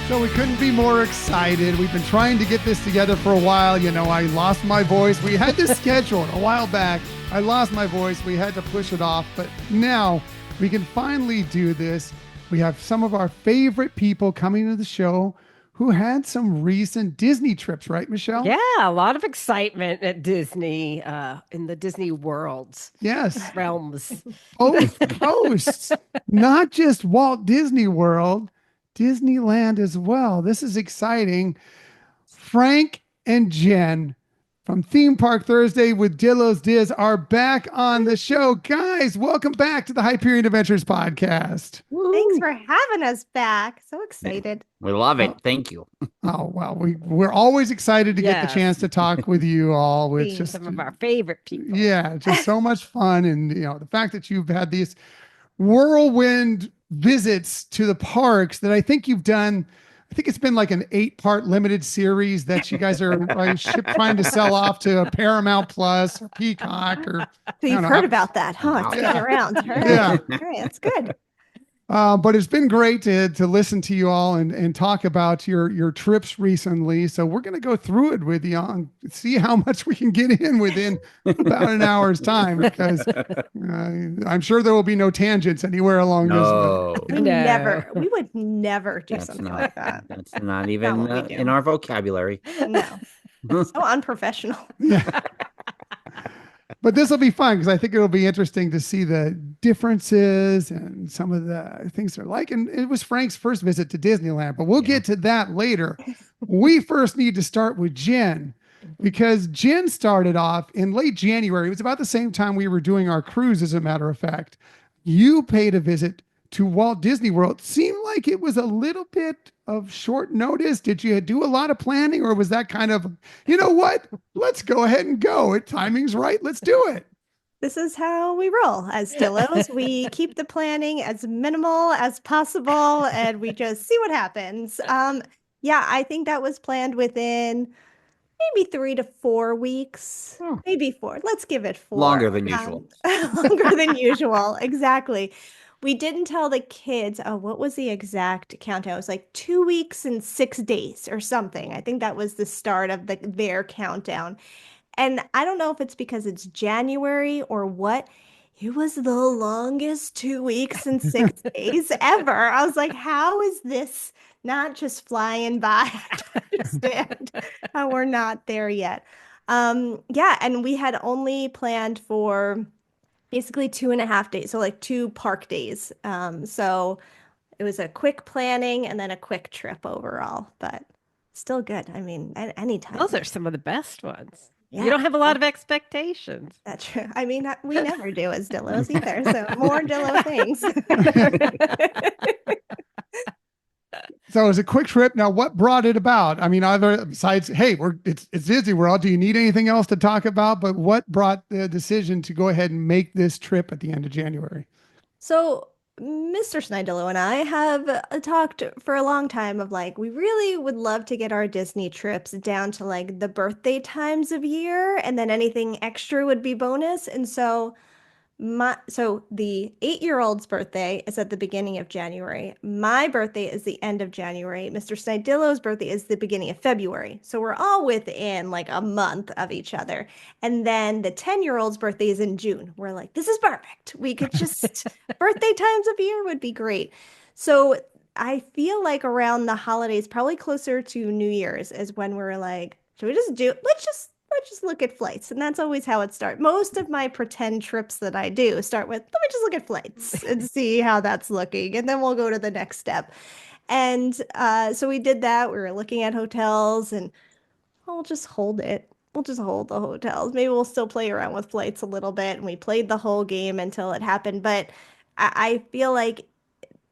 So we couldn't be more excited. We've been trying to get this together for a while. You know, I lost my voice. We had this scheduled a while back. I lost my voice. We had to push it off, but now we can finally do this. We have some of our favorite people coming to the show who had some recent Disney trips, right, Michelle? Yeah, a lot of excitement at Disney, in the Disney worlds, Yes. realms. Both coasts, not just Walt Disney World, Disneyland as well. This is exciting. Frank and Jen from Theme Park Thursday with Dillo's Diz are back on the show. Guys, welcome back to the Hyperion Adventures podcast. Thanks for having us back. So excited. We love it. Thank you. Oh, well, we're always excited to get the Yes. chance to talk with you all. It's Being just Some of our favorite people. yeah, just so much fun. And, you know, the fact that you've had these whirlwind visits to the parks that I think you've done. I think it's been like an 8-part limited series that you guys are trying to sell off to Paramount Plus or Peacock or. So you've heard about that, huh? It's Yeah. getting around. All right. Yeah. All right. That's good. But it's been great to listen to you all and talk about your trips recently. So we're going to go through it with you and see how much we can get in within about an hour's time, because I'm sure there will be no tangents anywhere along No, We No. would never do that's something not. like that. That's not even what we do. in our vocabulary. No. So unprofessional. Yeah. But this will be fun because I think it'll be interesting to see the differences and some of the things they're like. And it was Frank's first visit to Disneyland, but we'll get to that later. We first need to start with Jen, because Jen started off in late January. It was about the same time we were doing our cruise, as a matter of fact. You paid a visit to Walt Disney World. Seemed like it was a little bit of short notice. Did you do a lot of planning, or was that kind of, you know what, let's go ahead and go. Timing's right. Let's do it. This is how we roll as Dillos. We keep the planning as minimal as possible and we just see what happens. Yeah, I think that was planned within maybe 3 to 4 weeks, maybe 4. Let's give it 4. Longer than usual. Longer than usual. Exactly. We didn't tell the kids, what was the exact countdown? It was like 2 weeks and 6 days or something. I think that was the start of their countdown. And I don't know if it's because it's January or what. It was the longest 2 weeks and 6 days ever. I was like, how is this not just flying by? I don't understand how we're not there yet. Yeah, and we had only planned for basically 2.5 days, so like 2 park days. So it was a quick planning and then a quick trip overall, but still good. I mean, at any time. Those are some of the best ones. Yeah. You don't have a lot of expectations. That's true. I mean, we never do as Dillos either. So more Dillo things. So it was a quick trip. Now, what brought it about? I mean, either besides, hey, it's Disney World. Do you need anything else to talk about? But what brought the decision to go ahead and make this trip at the end of January? So Mr. Snidillo and I have talked for a long time of like, we really would love to get our Disney trips down to like the birthday times of year, and then anything extra would be bonus. And so the 8-year-old's birthday is at the beginning of January. My birthday is the end of January. Mr. Snidillo's birthday is the beginning of February. So we're all within like a month of each other. And then the 10-year-old's birthday is in June. We're like, this is perfect. We could just birthday times of year would be great. So I feel like around the holidays, probably closer to New Year's, is when we're like, should we just let's just look at flights. And that's always how it starts. Most of my pretend trips that I do start with, let me just look at flights and see how that's looking. And then we'll go to the next step. And so we did that. We were looking at hotels, and we'll just hold it. We'll just hold the hotels. Maybe we'll still play around with flights a little bit. And we played the whole game until it happened. But I feel like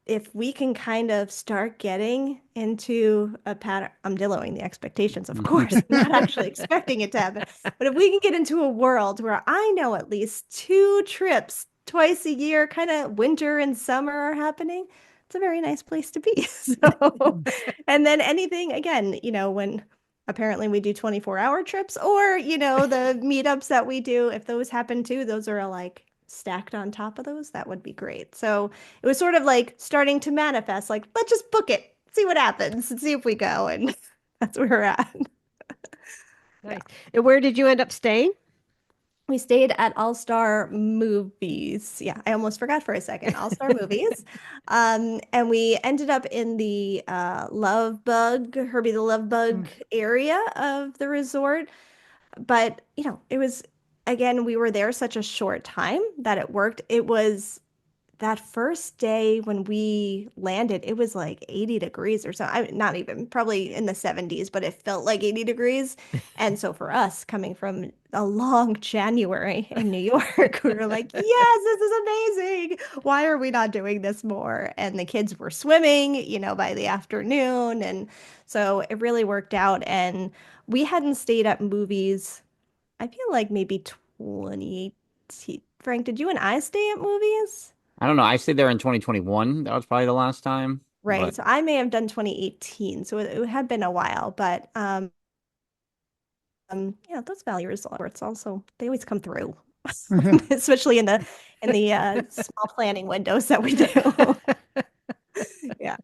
if we can kind of start getting into a pattern, I'm Dilloing the expectations, of course, I'm not actually expecting it to happen. But if we can get into a world where I know at least 2 trips twice a year, kind of winter and summer are happening, it's a very nice place to be. So, and then anything, again, when apparently we do 24-hour trips, or, the meetups that we do, if those happen too, those are like stacked on top of those, that would be great. So it was sort of like starting to manifest, like, let's just book it see what happens and see if we go. And that's where we're at. Nice. And where did you end up staying? We stayed at All Star Movies. Yeah, I almost forgot for a second. All Star Movies. And we ended up in the Love Bug, Herbie the Love Bug area of the resort. But, it was, again, we were there such a short time that it worked. It was that first day when we landed, it was like 80 degrees or so. Not even, probably in the 70s, but it felt like 80 degrees. And so for us, coming from a long January in New York, we were like, yes, this is amazing. Why are we not doing this more? And the kids were swimming, by the afternoon. And so it really worked out. And we hadn't stayed at movies, I feel like maybe 2018. Frank, did you and I stay at movies? I don't know. I stayed there in 2021. That was probably the last time. Right. But So I may have done 2018. So it had been a while, but yeah, those value resorts also they always come through, especially in the small planning windows that we do. Yeah.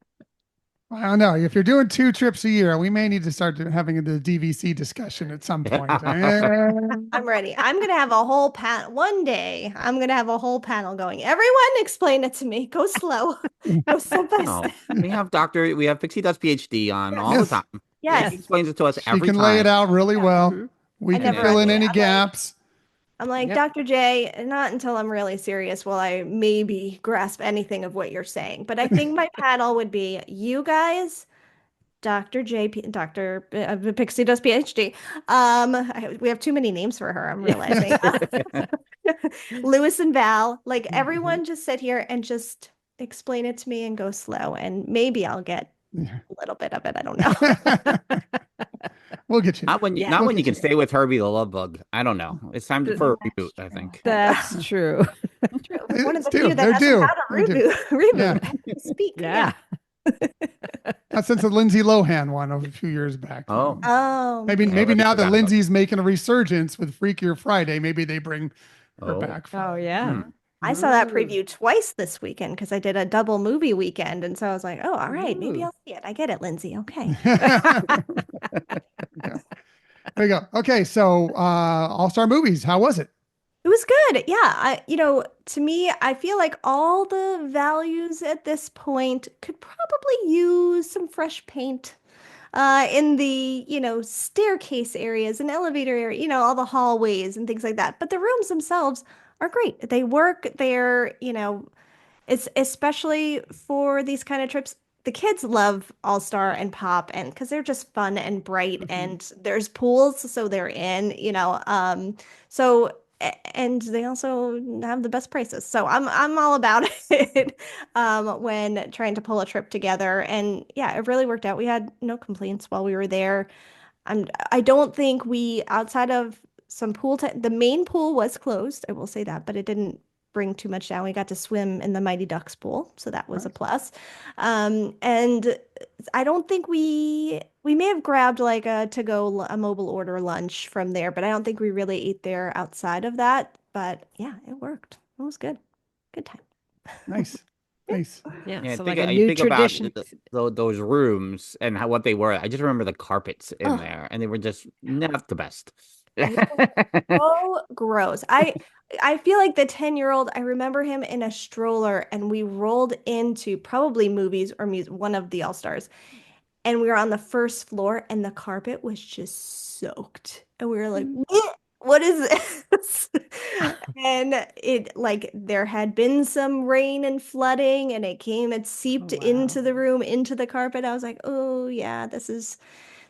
I don't know. If you're doing 2 trips a year, we may need to start having the DVC discussion at some point. I'm ready. I'm gonna have a whole panel one day. I'm gonna have a whole panel going. Everyone, explain it to me. Go slow. Go step by no, step. we have Pixie Does PhD on all Yes. the time. Yes. He explains it to us She every can time. lay it out really well. Mhm. We I can never fill in agree. any gaps. I'm like, Yep. Dr. J, not until I'm really serious will I maybe grasp anything of what you're saying. But I think my panel would be you guys, Dr. J, Dr. Pixie Does PhD. We have too many names for her, I'm realizing. Lewis and Val, like everyone just sit here and just explain it to me and go slow. And maybe I'll get a little bit of it. I don't know. We'll get you. Not when you, Yeah. not We'll when you get can stay with Herbie the Love Bug. I don't know. It's time for a reboot, I think. That's true. True. One of It's the due. few that They're hasn't due. had a They're due. reboot. Yeah. Speak. Yeah. Not since the Lindsay Lohan one a few years back. Oh. Oh, Maybe yeah. maybe already now that forgot about Lindsay's making a resurgence with Freakier Friday, maybe they bring her Oh. back. Oh, yeah. I saw that preview twice this weekend because I did a double movie weekend. And so I was like, oh, all right, maybe I'll see it. I get it, Lindsay. Okay. Yeah. There you go. Okay, so All-Star Movies, how was it? It was good. Yeah. To me, I feel like all the values at this point could probably use some fresh paint in the, staircase areas and elevator area, all the hallways and things like that. But the rooms themselves are great. They work. It's especially for these kind of trips. The kids love All Star and Pop, and because they're just fun and bright, and there's pools, so they're in, so and they also have the best prices. So I'm all about it when trying to pull a trip together. And yeah, it really worked out. We had no complaints while we were there. I don't think we outside of some pool time, the main pool was closed, I will say that, but it didn't bring too much down. We got to swim in the Mighty Ducks pool, so that was a plus. And I don't think we may have grabbed like a mobile order lunch from there, but I don't think we really ate there outside of that. But yeah, it worked. It was good. Good time. Nice. Nice. Yeah. Yeah, So think, like a you new think about tradition. those rooms and what they were. I just remember the carpets in Oh. there, and they were just not the best. So gross. I feel like the 10-year-old, I remember him in a stroller and we rolled into probably movies or music, one of the All-Stars. And we were on the first floor and the carpet was just soaked. And we were like, what is this? And it like there had been some rain and flooding and it seeped into the room, into the carpet. I was like, oh yeah, this is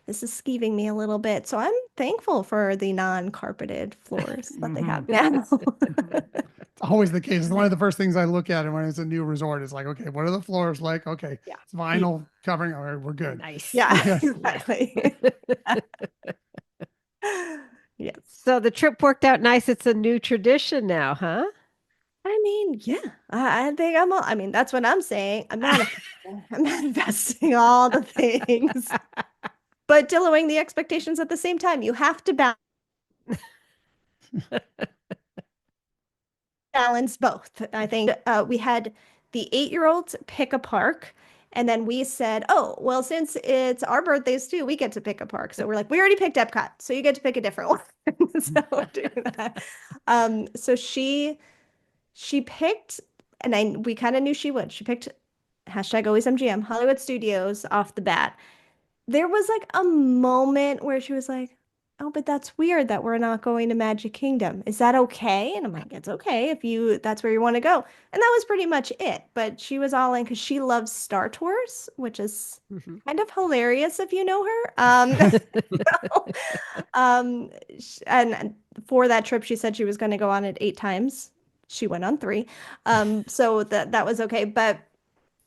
skeeving me a little bit. So I'm thankful for the non-carpeted floors that they have now. It's always the case. It's one of the first things I look at when it's a new resort. It's like, okay, what are the floors like? Okay, Yeah. it's vinyl covering. All right, we're good. Nice. Yeah, Yes. exactly. Yes. So the trip worked out nice. It's a new tradition now, huh? I mean, yeah, I think I mean, that's what I'm saying. I'm manifesting all the things, but Dilloing the expectations at the same time. You have to balance both. I think we had the 8-year-olds pick a park And then we said, oh, well, since it's our birthdays too, we get to pick a park. So we're like, we already picked Epcot, so you get to pick a different one. So we're doing that. So she picked, and we kind of knew she would. She picked hashtag always MGM, Hollywood Studios off the bat. There was like a moment where she was like, oh, but that's weird that we're not going to Magic Kingdom. Is that okay? And I'm like, it's okay if that's where you want to go. And that was pretty much it. But she was all in because she loves Star Tours, which is kind of hilarious if you know her. And for that trip, she said she was going to go on it 8 times. She went on 3. So that was okay. But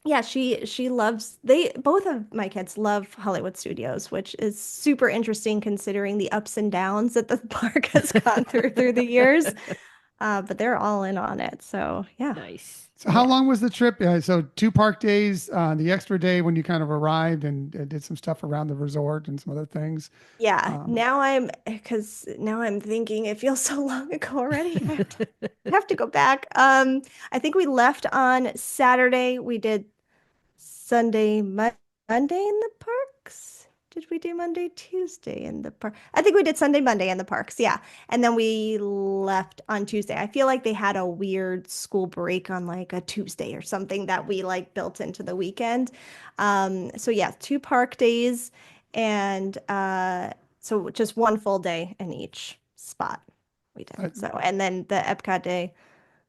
yeah, she loves both of my kids love Hollywood Studios, which is super interesting considering the ups and downs that the park has gone through the years. But they're all in on it. So yeah. Nice. So how long was the trip? So 2 park days, the extra day when you kind of arrived and did some stuff around the resort and some other things. Yeah. Because now I'm thinking it feels so long ago already. I have to go back. I think we left on Saturday. We did Monday in the parks. Did we do Monday, Tuesday in the park? I think we did Sunday, Monday in the parks. Yeah. And then we left on Tuesday. I feel like they had a weird school break on like a Tuesday or something that we like built into the weekend. So yeah, 2 park days and so just 1 full day in each spot we did. So and then the Epcot day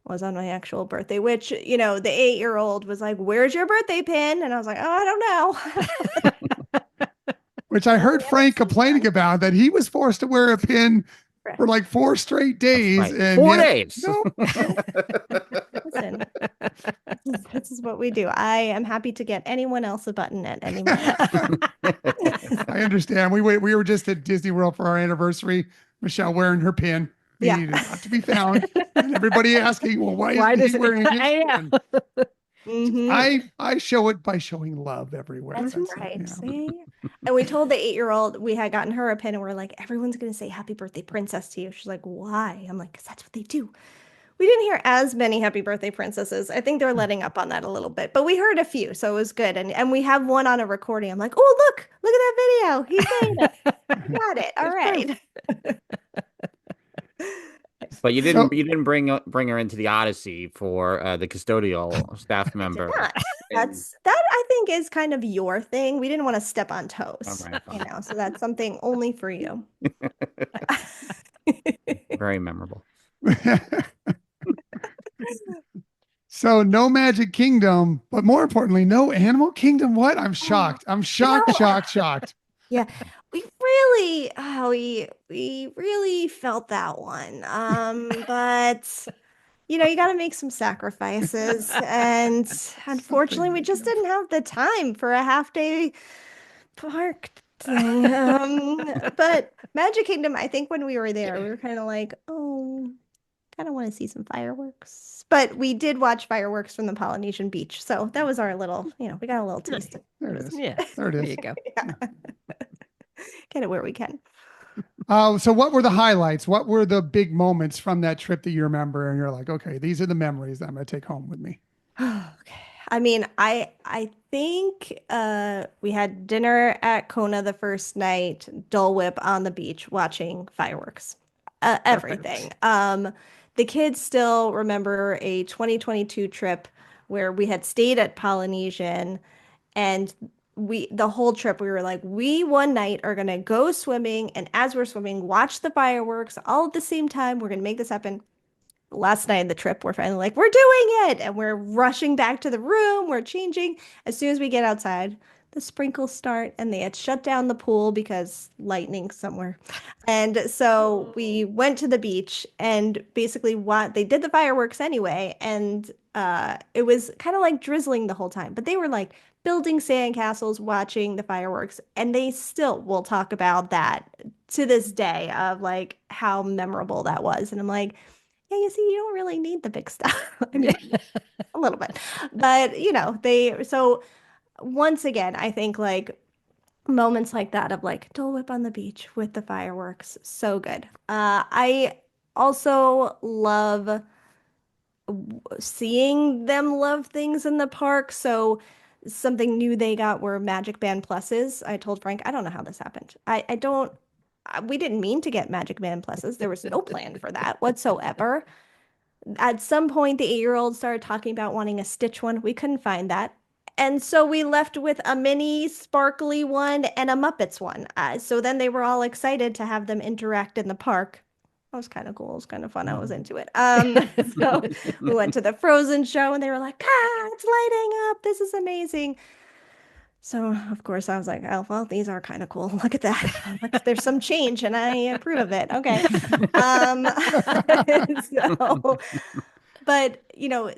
was on my actual birthday, which, the 8-year-old was like, where's your birthday pin? And I was like, oh, I don't know. Which I heard Frank complaining about, that he was forced to wear a pin for like 4 straight days. Right. And 4 days. Nope. Listen, this is what we do. I am happy to get anyone else a button at any moment. I understand. We were just at Disney World for our anniversary. Michelle wearing her pin. Yeah. Needed not to be found. And everybody asking, well, why does is he wearing his pin? I show it by showing love everywhere. That's right. See? And we told the 8-year-old we had gotten her a pin, and we're like, everyone's going to say happy birthday princess to you. She's like, why? I'm like, because that's what they do. We didn't hear as many happy birthday princesses. I think they're letting up on that a little bit, but we heard a few, so it was good. And we have one on a recording. I'm like, oh, look at that video. He's saying it. Got it. All right. But you didn't bring her into the Odyssey for the custodial staff member. That I think is kind of your thing. We didn't want to step on toes, Right. so that's something only for you. Very memorable. So no Magic Kingdom, but more importantly, no Animal Kingdom. What? I'm shocked. I'm shocked. Yeah, we really felt that one. But you got to make some sacrifices, and unfortunately, we just didn't have the time for a half-day park thing. But Magic Kingdom, I think when we were there, we were kind of like, oh, kind of want to see some fireworks. But we did watch fireworks from the Polynesian beach, so that was our little, we got a little taste. There it is. Yeah, there it is. There you go. Yeah. Get it where we can. So what were the highlights? What were the big moments from that trip that you remember? And you're like, okay, these are the memories that I'm going to take home with me. Okay. I mean, I think we had dinner at Kona the first night, Dole Whip on the beach, watching fireworks, everything. The kids still remember a 2022 trip where we had stayed at Polynesian, and the whole trip we were like, we one night are gonna go swimming, and as we're swimming, watch the fireworks all at the same time. We're gonna make this happen. Last night of the trip, we're finally like, we're doing it, and we're rushing back to the room. We're changing. As soon as we get outside, the sprinkles start, and they had shut down the pool because lightning somewhere. And so we went to the beach, and basically they did the fireworks anyway, and it was kind of like drizzling the whole time, but they were like building sandcastles, watching the fireworks, and they still will talk about that to this day of like how memorable that was. And I'm like, yeah, you see, you don't really need the big stuff. I mean, a little bit, but so once again, I think like moments like that of like Dole Whip on the beach with the fireworks, so good. I also love seeing them love things in the park. So Something new they got were Magic Band Pluses. I told Frank, I don't know how this happened. I don't, we didn't mean to get Magic Band Pluses. There was no plan for that whatsoever. At some point, the 8-year-old started talking about wanting a Stitch one. We couldn't find that. And so we left with a mini sparkly one and a Muppets one. So then they were all excited to have them interact in the park. That was kind of cool. It was kind of fun. I was into it. So we went to the Frozen show and they were like, it's lighting up. This is amazing. So of course I was like, oh, well, these are kind of cool. Look at that. There's some change and I approve of it. Okay. So, but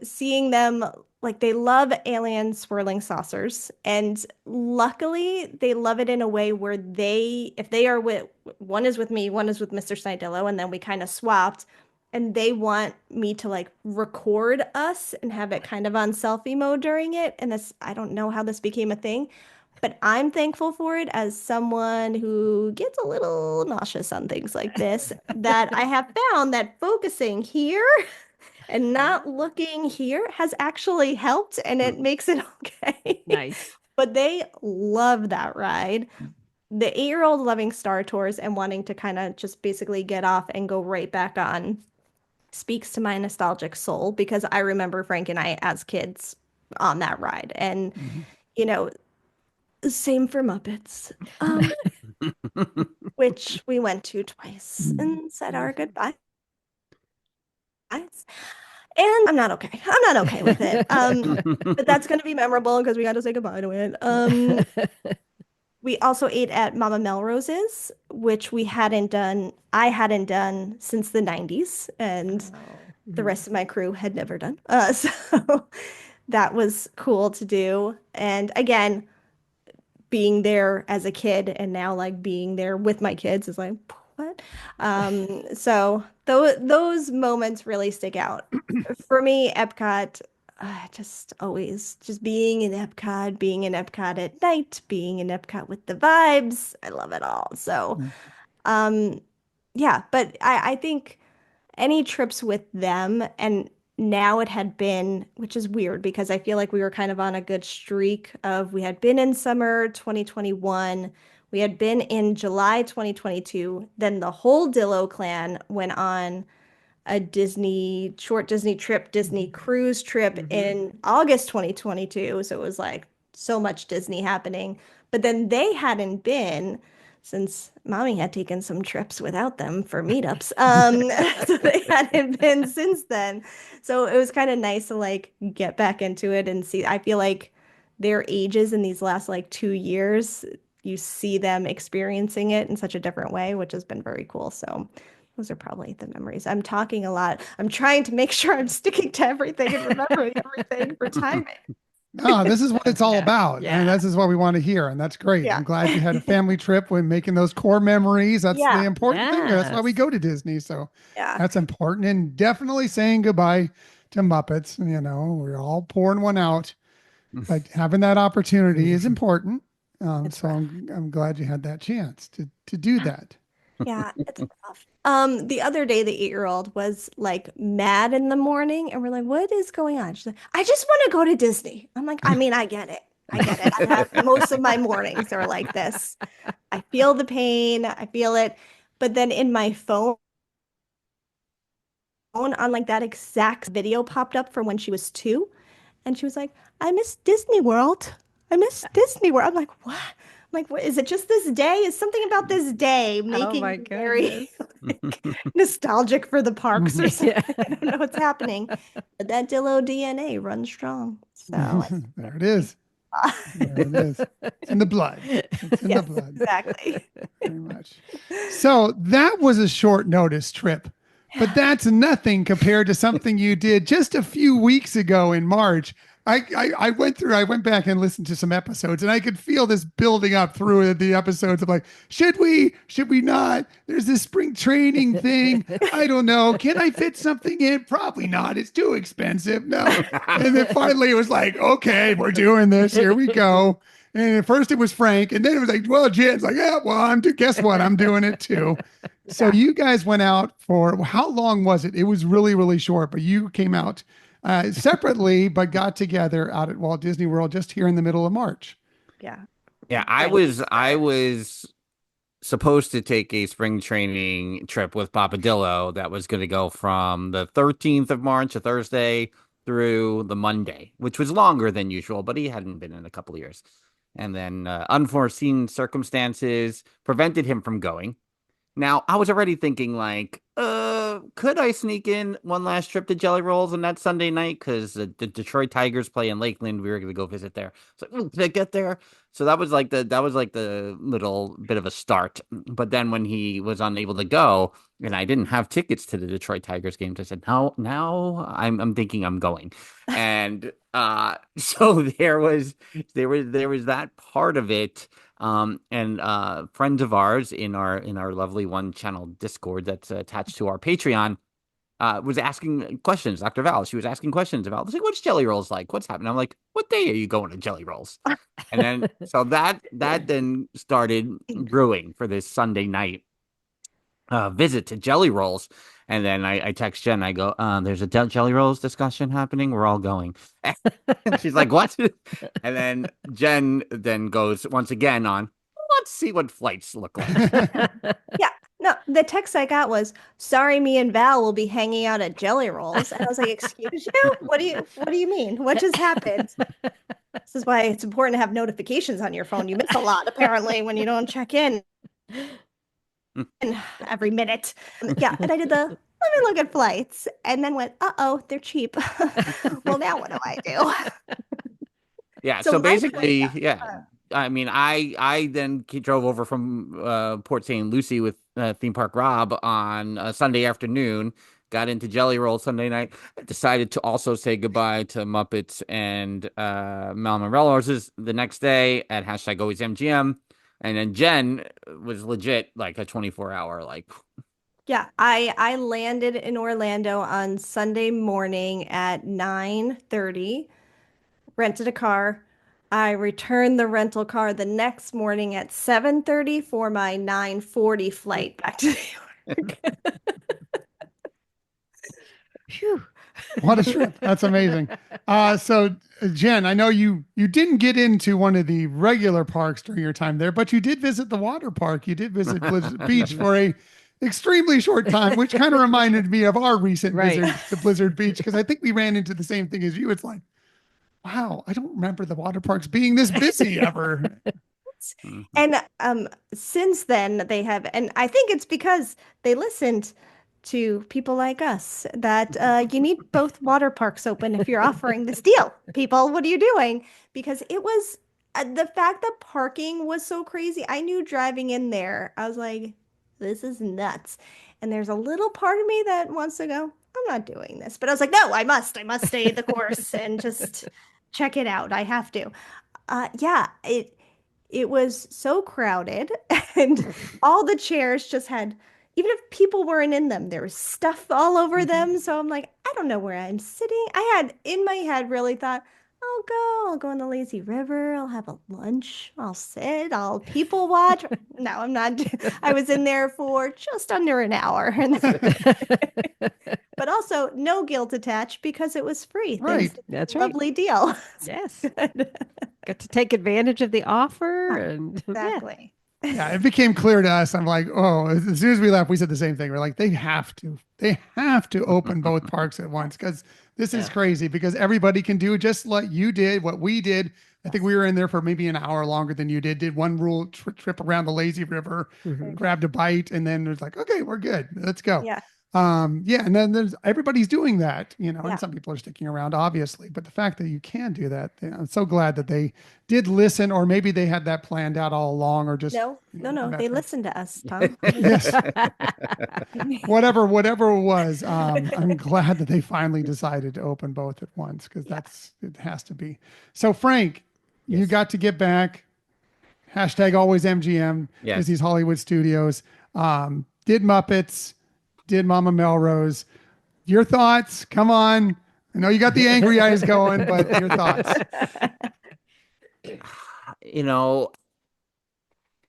seeing them, like, they love alien swirling saucers, and luckily they love it in a way where if they are with, one is with me, one is with Mr. Snidillo, and then we kind of swapped, and they want me to like record us and have it kind of on selfie mode during it. And this, I don't know how this became a thing, but I'm thankful for it as someone who gets a little nauseous on things like this, that I have found that focusing here and not looking here has actually helped, and it makes it okay. Nice. But they love that ride. The 8-year-old loving Star Tours and wanting to kind of just basically get off and go right back on speaks to my nostalgic soul, because I remember Frank and I as kids on that ride. And, same for Muppets, which we went to twice and said our goodbyes. And I'm not okay. I'm not okay with it. But that's going to be memorable because we got to say goodbye to it. We also ate at Mama Melrose's, which I hadn't done since the 90s, and the rest of my crew had never done. So that was cool to do. And again, being there as a kid and now like being there with my kids is like, what? So those moments really stick out. For me, Epcot, just always just being in Epcot at night, being in Epcot with the vibes. I love it all. So, yeah, but I think any trips with them, and now it had been, which is weird because I feel like we were kind of on a good streak of, we had been in summer 2021. We had been in July 2022. Then the whole Dillo clan went on a short Disney trip, Disney cruise trip in August 2022. So it was like so much Disney happening. But then they hadn't been, since mommy had taken some trips without them for meetups. So they hadn't been since then. So it was kind of nice to like get back into it and see. I feel like their ages in these last like 2 years, you see them experiencing it in such a different way, which has been very cool. So those are probably the memories. I'm talking a lot. I'm trying to make sure I'm sticking to everything and remembering everything for timing. No, this is what it's all about. Yeah. And this is what we want to hear. And that's great. Yeah. I'm glad you had a family trip when making those core memories. That's Yeah. the important thing. That's why we Yes. go to Disney. So Yeah. that's important. And definitely saying goodbye to Muppets. We're all pouring one out, but having that opportunity is important. So I'm glad you had that chance to do that. Yeah, it's rough. The other day, the 8-year-old was like mad in the morning, and we're like, "What is going on?" She's like, "I just want to go to Disney." I'm like, I mean, I get it. I get it. I have most of my mornings are like this. I feel the pain. I feel it. But then in my phone, on like that exact video popped up from when she was 2, and she was like, "I miss Disney World. I miss Disney World." I'm like, "What?" I'm like, "What is it? Just this day? Is something about this day making my me very goodness. like, nostalgic for the parks or something?" Yeah. I don't know what's happening, but that Dillo DNA runs strong. So There it is. There it is. It's in the blood. It's in the yes, blood. exactly. Very much. So that was a short notice trip, but that's nothing compared to something you did just a few weeks ago in March. I went back and listened to some episodes, and I could feel this building up through the episodes of like, should we not? There's this spring training thing. I don't know. Can I fit something in? Probably not. It's too expensive. No. And then finally it was like, okay, we're doing this. Here we go. And at first it was Frank, and then it was like, well, Jen's like, yeah, well, guess what? I'm doing it too. So you guys went out for, how long was it? It was really, really short, but you came out separately, but got together out at Walt Disney World just here in the middle of March. Yeah. Yeah, Right. I was supposed to take a spring training trip with Papa Dillo that was going to go from the 13th of March, a Thursday, through the Monday, which was longer than usual, but he hadn't been in a couple of years. And then unforeseen circumstances prevented him from going. Now, I was already thinking like, could I sneak in one last trip to Jelly Rolls on that Sunday night? Because the Detroit Tigers play in Lakeland. We were going to go visit there. So did I get there? So that was like the little bit of a start. But then when he was unable to go, and I didn't have tickets to the Detroit Tigers games, I said, no, now I'm thinking I'm going. And so there was that part of it. And friends of ours in our lovely one channel Discord that's attached to our Patreon was asking questions. Dr. Val, she was asking questions about, like, what's Jelly Rolls like? What's happening? I'm like, what day are you going to Jelly Rolls? And then so that then started brewing for this Sunday night visit to Jelly Rolls. And then I text Jen. I go, there's a Jelly Rolls discussion happening. We're all going. And she's like, what? And then Jen then goes once again on, let's see what flights look like. Yeah. No, the text I got was, sorry, me and Val will be hanging out at Jelly Rolls. And I was like, excuse you? What do you mean? What just happened? This is why it's important to have notifications on your phone. You miss a lot, apparently, when you don't check in every minute. Yeah. And I did let me look at flights and then went, uh-oh, they're cheap. Well, now what do I do? Yeah. So So my basically, plan- yeah. I mean, I then drove over from Port St. Lucie with Theme Park Rob on a Sunday afternoon, got into Jelly Roll Sunday night, decided to also say goodbye to Muppets and Mal Morello's the next day at hashtag always MGM. And then Jen was legit like a 24-hour, like, Yeah, I landed in Orlando on Sunday morning at 9:30, rented a car. I returned the rental car the next morning at 7:30 for my 9:40 flight back to New York. Phew. What a trip. That's amazing. So Jen, I know you didn't get into one of the regular parks during your time there, but you did visit the water park. You did visit Blizzard Beach for a extremely short time, which kind of reminded me of our recent Right. visit to Blizzard Beach, because I think we ran into the same thing as you. It's like, wow, I don't remember the water parks being this busy ever. And since then they have, and I think it's because they listened to people like us that you need both water parks open if you're offering this deal. People, what are you doing? Because it was the fact that parking was so crazy. I knew driving in there, I was like, this is nuts. And there's a little part of me that wants to go, I'm not doing this. But I was like, no, I must stay the course and just check it out. I have to. Yeah, it was so crowded and all the chairs just had, even if people weren't in them, there was stuff all over them. So I'm like, I don't know where I'm sitting. I had in my head really thought, I'll go on the lazy river, I'll have a lunch, I'll sit, I'll people watch. No, I'm not. I was in there for just under an hour. But also no guilt attached because it was free. Right. That's right. Lovely deal. Yes. Got to take advantage of the offer. And Exactly. Yeah, it became clear to us. I'm like, oh, as soon as we left, we said the same thing. We're like, they have to open both parks at once, because this is crazy, because everybody can do just like you did, what we did. I think we were in there for maybe an hour longer than you did one rule trip around the lazy river, grabbed a bite, and then it was like, okay, we're good. Let's go. Yeah. And then everybody's doing that, Yeah. and some people are sticking around, obviously, but the fact that you can do that, I'm so glad that they did listen, or maybe they had that planned out all along, or just No, they listened to us, Tom. yes, whatever it was. I'm glad that they finally decided to open both at once, because it has to be. So Frank, you got to get back. Hashtag always MGM. Yes. Disney's Hollywood Studios. Did Muppets. Did Mama Melrose. Your thoughts? Come on. I know you got the angry eyes going, but your thoughts.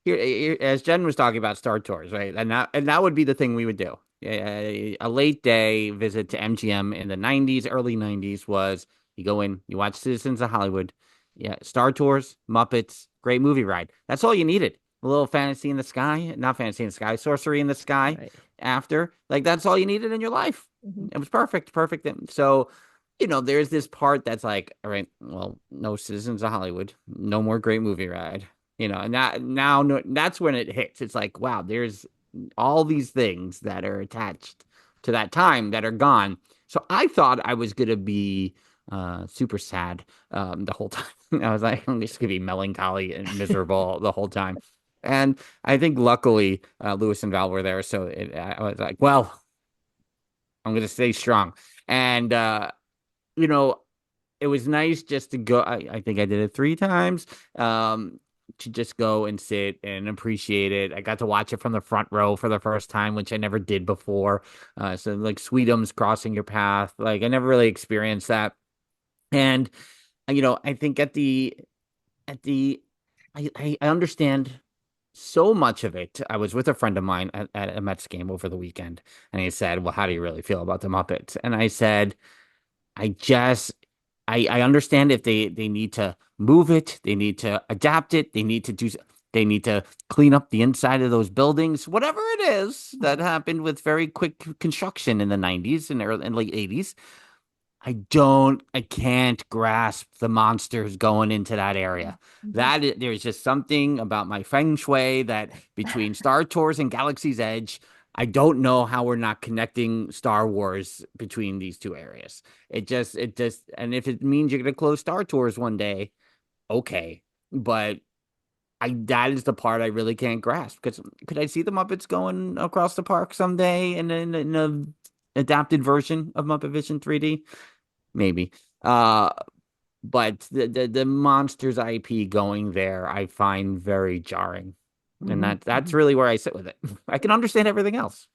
Here, as Jen was talking about Star Tours, right? And that would be the thing we would do. A late day visit to MGM in the 90s, early 90s was you go in, you watch Citizens of Hollywood, yeah, Star Tours, Muppets, great movie ride. That's all you needed. A little fantasy in the sky, not fantasy in the sky, sorcery in the sky Right. after. Like that's all you needed in your life. Mhm. It was perfect, perfect. So, there's this part that's like, all right, well, no Citizens of Hollywood, no more great movie ride. And now no, that's when it hits. It's like, wow, there's all these things that are attached to that time that are gone. So I thought I was gonna be super sad the whole time. I was like, I'm just gonna be melancholy and miserable the whole time. And I think luckily Lewis and Val were there, so I was like, well, I'm gonna stay strong. And you know, it was nice just to go. I think I did it 3 times. To just go and sit and appreciate it. I got to watch it from the front row for the first time, which I never did before. So like Sweetums crossing your path, like I never really experienced that. And I think at the I understand so much of it. I was with a friend of mine at a Mets game over the weekend, and he said, "Well, how do you really feel about the Muppets?" And I said, I just I understand if they need to move it, they need to adapt it, they need to clean up the inside of those buildings, whatever it is that happened with very quick construction in the 90s and early and late 80s. I can't grasp the monsters going into that area. There's just something about my feng shui that between Star Tours and Galaxy's Edge, I don't know how we're not connecting Star Wars between these two areas. And if it means you're going to close Star Tours one day, okay. But that is the part I really can't grasp because could I see the Muppets going across the park someday in a adapted version of Muppet Vision 3D? Maybe. Uh, but the Monsters IP going there, I find very jarring, and that's really where I sit with it. I can understand everything else.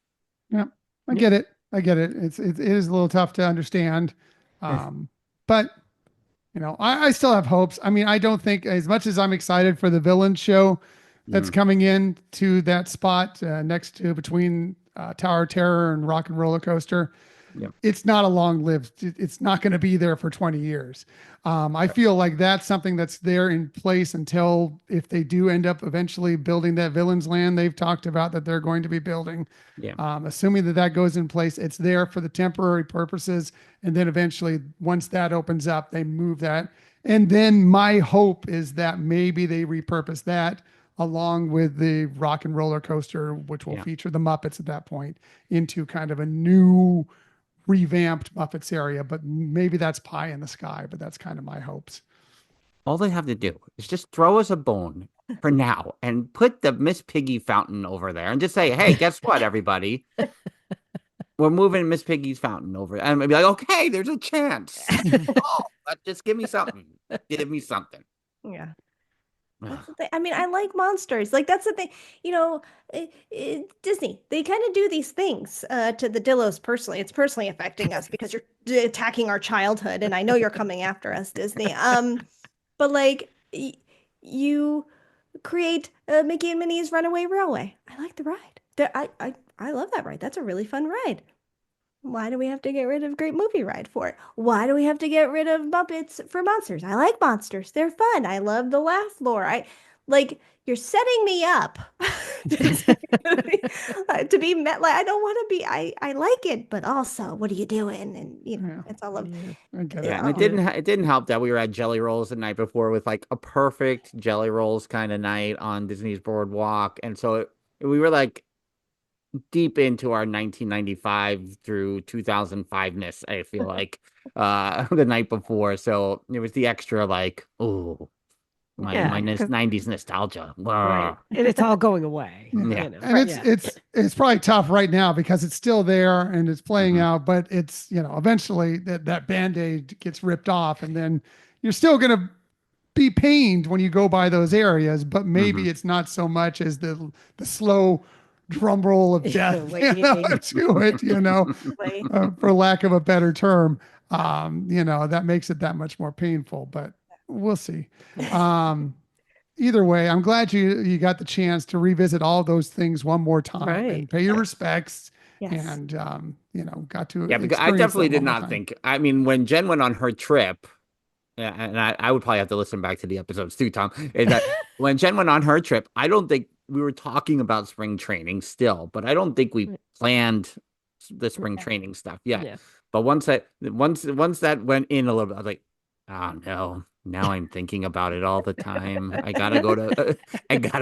Yeah, I get it. I get it. It is a little tough to understand, but I still have hopes. I mean, I don't think as much as I'm excited for the villain show that's Mm, coming in to that spot next to between Tower of Terror and Rock and Roller Coaster. yeah, It's not a long lived, it's not going to be there for 20 years. I feel like that's something that's there in place until if they do end up eventually building that villains land they've talked about that they're going to be building. yeah. Assuming that goes in place, it's there for the temporary purposes. And then eventually, once that opens up, they move that. And then my hope is that maybe they repurpose that along with the rock and roller coaster, which will Yeah. feature the Muppets at that point, into kind of a new revamped Muppets area, but maybe that's pie in the sky, but that's kind of my hopes. All they have to do is just throw us a bone for now and put the Miss Piggy fountain over there and just say, hey, guess what, everybody? We're moving Miss Piggy's fountain over. And I'd be like, okay, there's a chance. Oh, just give me something. Give me something. Yeah. That's Ugh. the thing. I mean, I like monsters. Like that's the thing. You know, Disney, they kind of do these things to the Dillos personally. It's personally affecting us because you're attacking our childhood, and I know you're coming after us, Disney. But like you create Mickey and Minnie's Runaway Railway. I like the ride. I love that ride. That's a really fun ride. Why do we have to get rid of Great Movie Ride for it? Why do we have to get rid of Muppets for monsters? I like monsters. They're fun. I love the laugh lore. I like you're setting me up to be met. Like I don't want to be. I like it, but also, what are you doing? And Yeah, it's all of. I get Yeah, it. and it didn't help that we were at Jelly Rolls the night before with like a perfect Jelly Rolls kind of night on Disney's Boardwalk, and so we were like deep into our 1995 through 2005-ness, I feel like, the night before. So it was the extra like, oh, Yeah, my 90s nostalgia. right. Wah. And it's all going away. Yeah. Yeah. And it's probably tough right now because it's still there and it's playing Mhm. out, but it's, eventually that band-aid gets ripped off and then you're still going to be pained when you go by those areas, but maybe Mhm. it's not so much as the slow drum roll of death, Waiting. to it, Like, for lack of a better term. That makes it that much more painful, but we'll see. Um, Either way, I'm glad you got the chance to revisit all those things one more time Right. and pay your respects Yes. and got to Yeah, because I experience definitely that did one more not time. think. I mean, when Jen went on her trip, yeah, and I would probably have to listen back to the episodes too, Tom. Is that when Jen went on her trip, I don't think we were talking about spring training still, but I don't think we planned the spring Yeah. training stuff yet. Yeah. But once that went in a little bit, I was like, oh no, now I'm thinking about it all the time. I gotta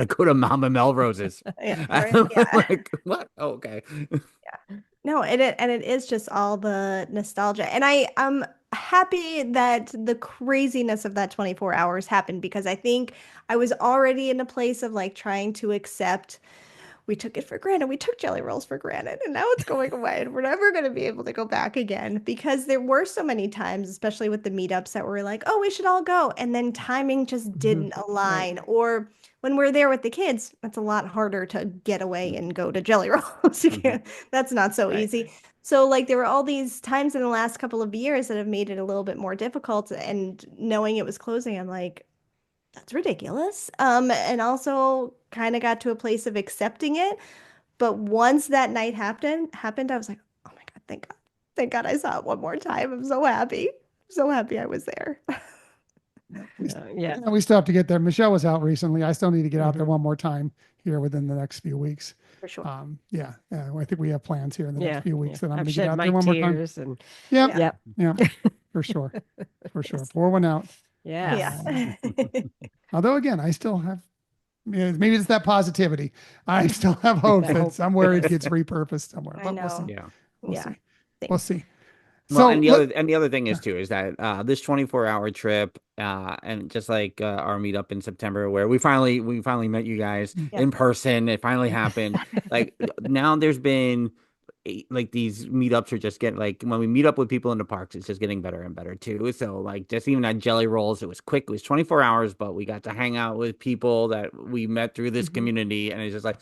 go to Mama Melrose's. Yeah, right. I'm Yeah. like, what? Oh, okay. No, and it is just all the nostalgia. And I'm happy that the craziness of that 24 hours happened because I think I was already in a place of like trying to accept we took it for granted. We took jelly rolls for granted, and now it's going away, and we're never going to be able to go back again because there were so many times, especially with the meetups, that were like, "Oh, we should all go," and then timing just didn't align. Or when we're there with the kids, it's a lot harder to get away and go to jelly rolls. You can't, that's not so Right. easy. So like there were all these times in the last couple of years that have made it a little bit more difficult. And knowing it was closing, I'm like, that's ridiculous. And also kind of got to a place of accepting it. But once that night happened, I was like, oh my God, thank God. Thank God I saw it one more time. I'm so happy. So happy I was there. Yeah. We still have to get there. Michelle was out recently. I still need to get out there Mhm. one more time here within the next few weeks. For sure. Yeah, I think we have plans here in the Yeah. next few Yeah. weeks that I'm going I've to get shed out my there one more time. tears and Yep, Yeah. yeah. yeah, for sure, for sure. Pour one out. Yes. Yeah. Although again, I still have, maybe it's that positivity. I still have hope I that hope. somewhere it gets repurposed somewhere, I but we'll see. know. Yeah. We'll Yeah. see. We'll Same. see. Well, So and the other thing is too is that this 24-hour trip and just like our meetup in September where we finally met you guys Yeah. in person. It finally happened. Like now there's been like these meetups are just getting like when we meet up with people in the parks, it's just getting better and better too. So like just even at Jelly Rolls, it was quick. It was 24 hours, but we got to hang out with people that we met through this community, and it's just like,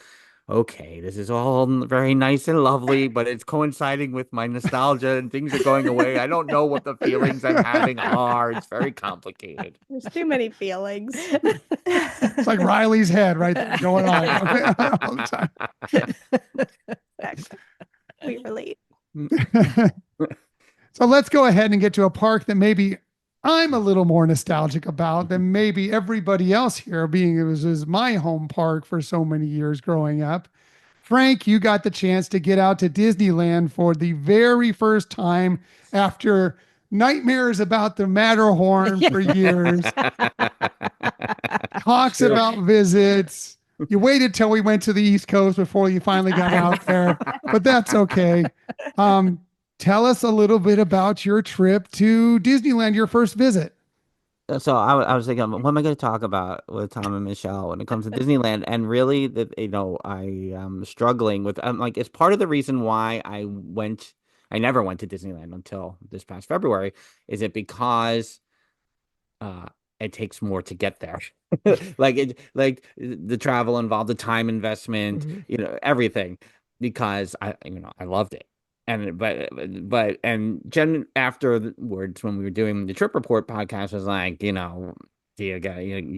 okay, this is all very nice and lovely, but it's coinciding with my nostalgia and things are going away. I don't know what the feelings I'm having are. It's very complicated. There's too many feelings. it's like Riley's head right there going on all the time. Exactly. We relate. So let's go ahead and get to a park that maybe I'm a little more nostalgic about than maybe everybody else here, being it was my home park for so many years growing up. Frank, you got the chance to get out to Disneyland for the very first time after nightmares about the Matterhorn for years, talks True. about visits. You waited till we went to the East Coast before you finally got out there, but that's okay. Tell us a little bit about your trip to Disneyland, your first visit. So I was thinking, what am I going to talk about with Tom and Michelle when it comes to Disneyland? And really, that I am struggling with. Like, it's part of the reason why I never went to Disneyland until this past February. Is it because uh, it takes more to get there? Like the travel involved, the time investment, Mhm. everything. Because I loved it. And and Jen afterwards when we were doing the trip report podcast was like, do you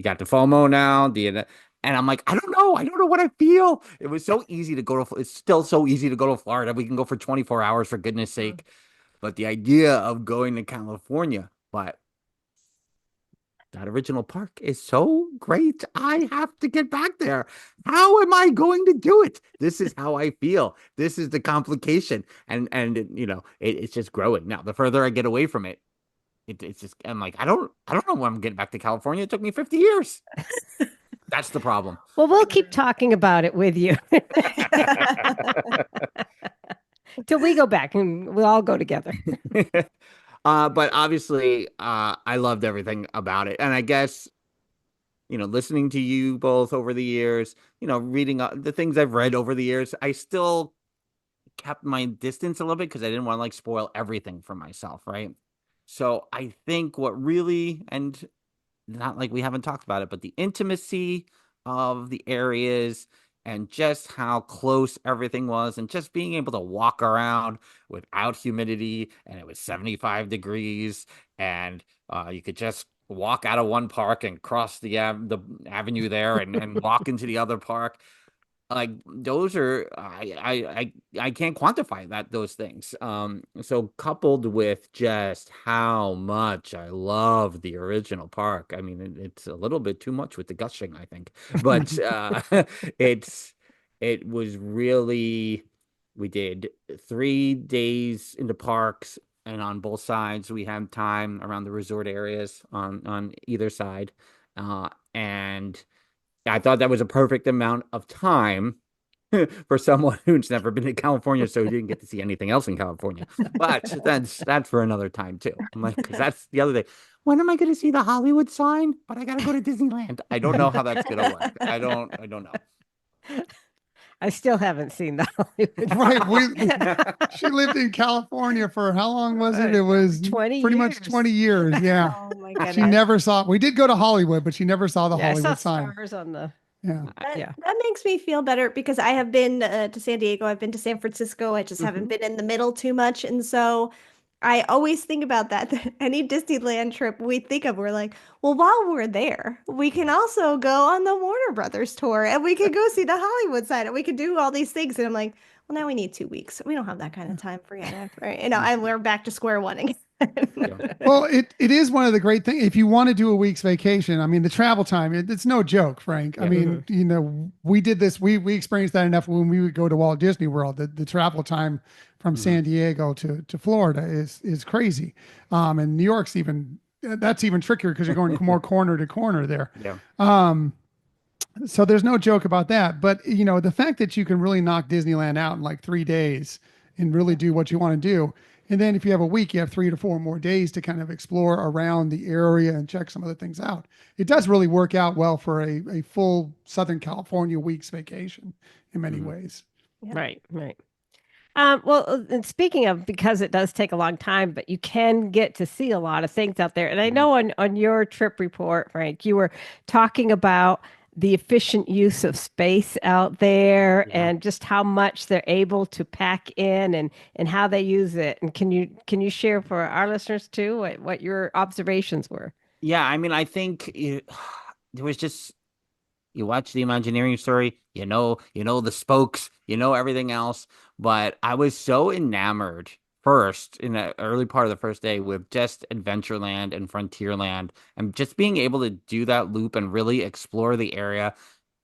got the FOMO now? And I'm like, I don't know what I feel. It was so easy to go to. It's still so easy to go to Florida. We can go for 24 hours for goodness sake. But the idea of going to California, but that original park is so great. I have to get back there. How am I going to do it? This is how I feel. This is the complication. And it's just growing. Now, the further I get away from it, it's just I'm like, I don't know when I'm getting back to California. It took me 50 years. That's the problem. Well, we'll keep talking about it with you till we go back and we'll all go together. But obviously, I loved everything about it. And I guess listening to you both over the years, reading the things I've read over the years, I still kept my distance a little bit because I didn't want to like spoil everything for myself, right? So I think what really, and not like we haven't talked about it, but the intimacy of the areas and just how close everything was and just being able to walk around without humidity and it was 75 degrees and you could just walk out of one park and cross the avenue there and walk into the other park. like those are I can't quantify those things. So coupled with just how much I love the original park, I mean it's a little bit too much with the gushing, I think, but it's it was really, we did 3 days in the parks, and on both sides we had time around the resort areas on either side, and I thought that was a perfect amount of time for someone who's never been to California, so he didn't get to see anything else in California. But that's for another time too. I'm like, because that's the other thing. When am I going to see the Hollywood sign? But I got to go to Disneyland. I don't know how that's going to work. I don't know. I still haven't seen the Hollywood Right. sign. She lived in California for how long was it? It was 20 pretty much years. 20 years. Yeah. Oh my She goodness. never saw, we did go to Hollywood, but she never saw the Yeah, I saw Hollywood sign. stars on the Yeah. That yeah. that makes me feel better because I have been to San Diego, I've been to San Francisco. I just haven't Mhm. been in the middle too much, and so I always think about that. That any Disneyland trip we think of, we're like, well, while we're there, we can also go on the Warner Brothers tour, and we could go see the Hollywood side, and we could do all these things. And I'm like, well, now we need 2 weeks. We don't have that kind of time. Forget it, right? And we're back to square one again. Yeah. Well, it is one of the great things. If you want to do a week's vacation, I mean, the travel time, it's no joke, Frank. I Yeah. mean, we did this, we experienced that enough when we would go to Walt Disney World. The travel time from Mhm. San Diego to Florida is crazy. And New York's even, that's even trickier because you're going more corner to corner there. Yeah. So there's no joke about that. But the fact that you can really knock Disneyland out in like 3 days and really do what you want to do. And then if you have a week, you have 3 to 4 more days to kind of explore around the area and check some other things out. It does really work out well for a full Southern California week's vacation in many Mhm. ways. Yeah. Right, right. Well, and speaking of, because it does take a long time, but you can get to see a lot of things out there. And I Mhm. know on your trip report, Frank, you were talking about the efficient use of space out there Yeah. and just how much they're able to pack in and how they use it. And can you share for our listeners too what your observations were? Yeah, I mean, I think there was just, you watch the Imagineering story, you know the spokes, you know everything else. But I was so enamored first in the early part of the first day with just Adventureland and Frontierland, and just being able to do that loop and really explore the area.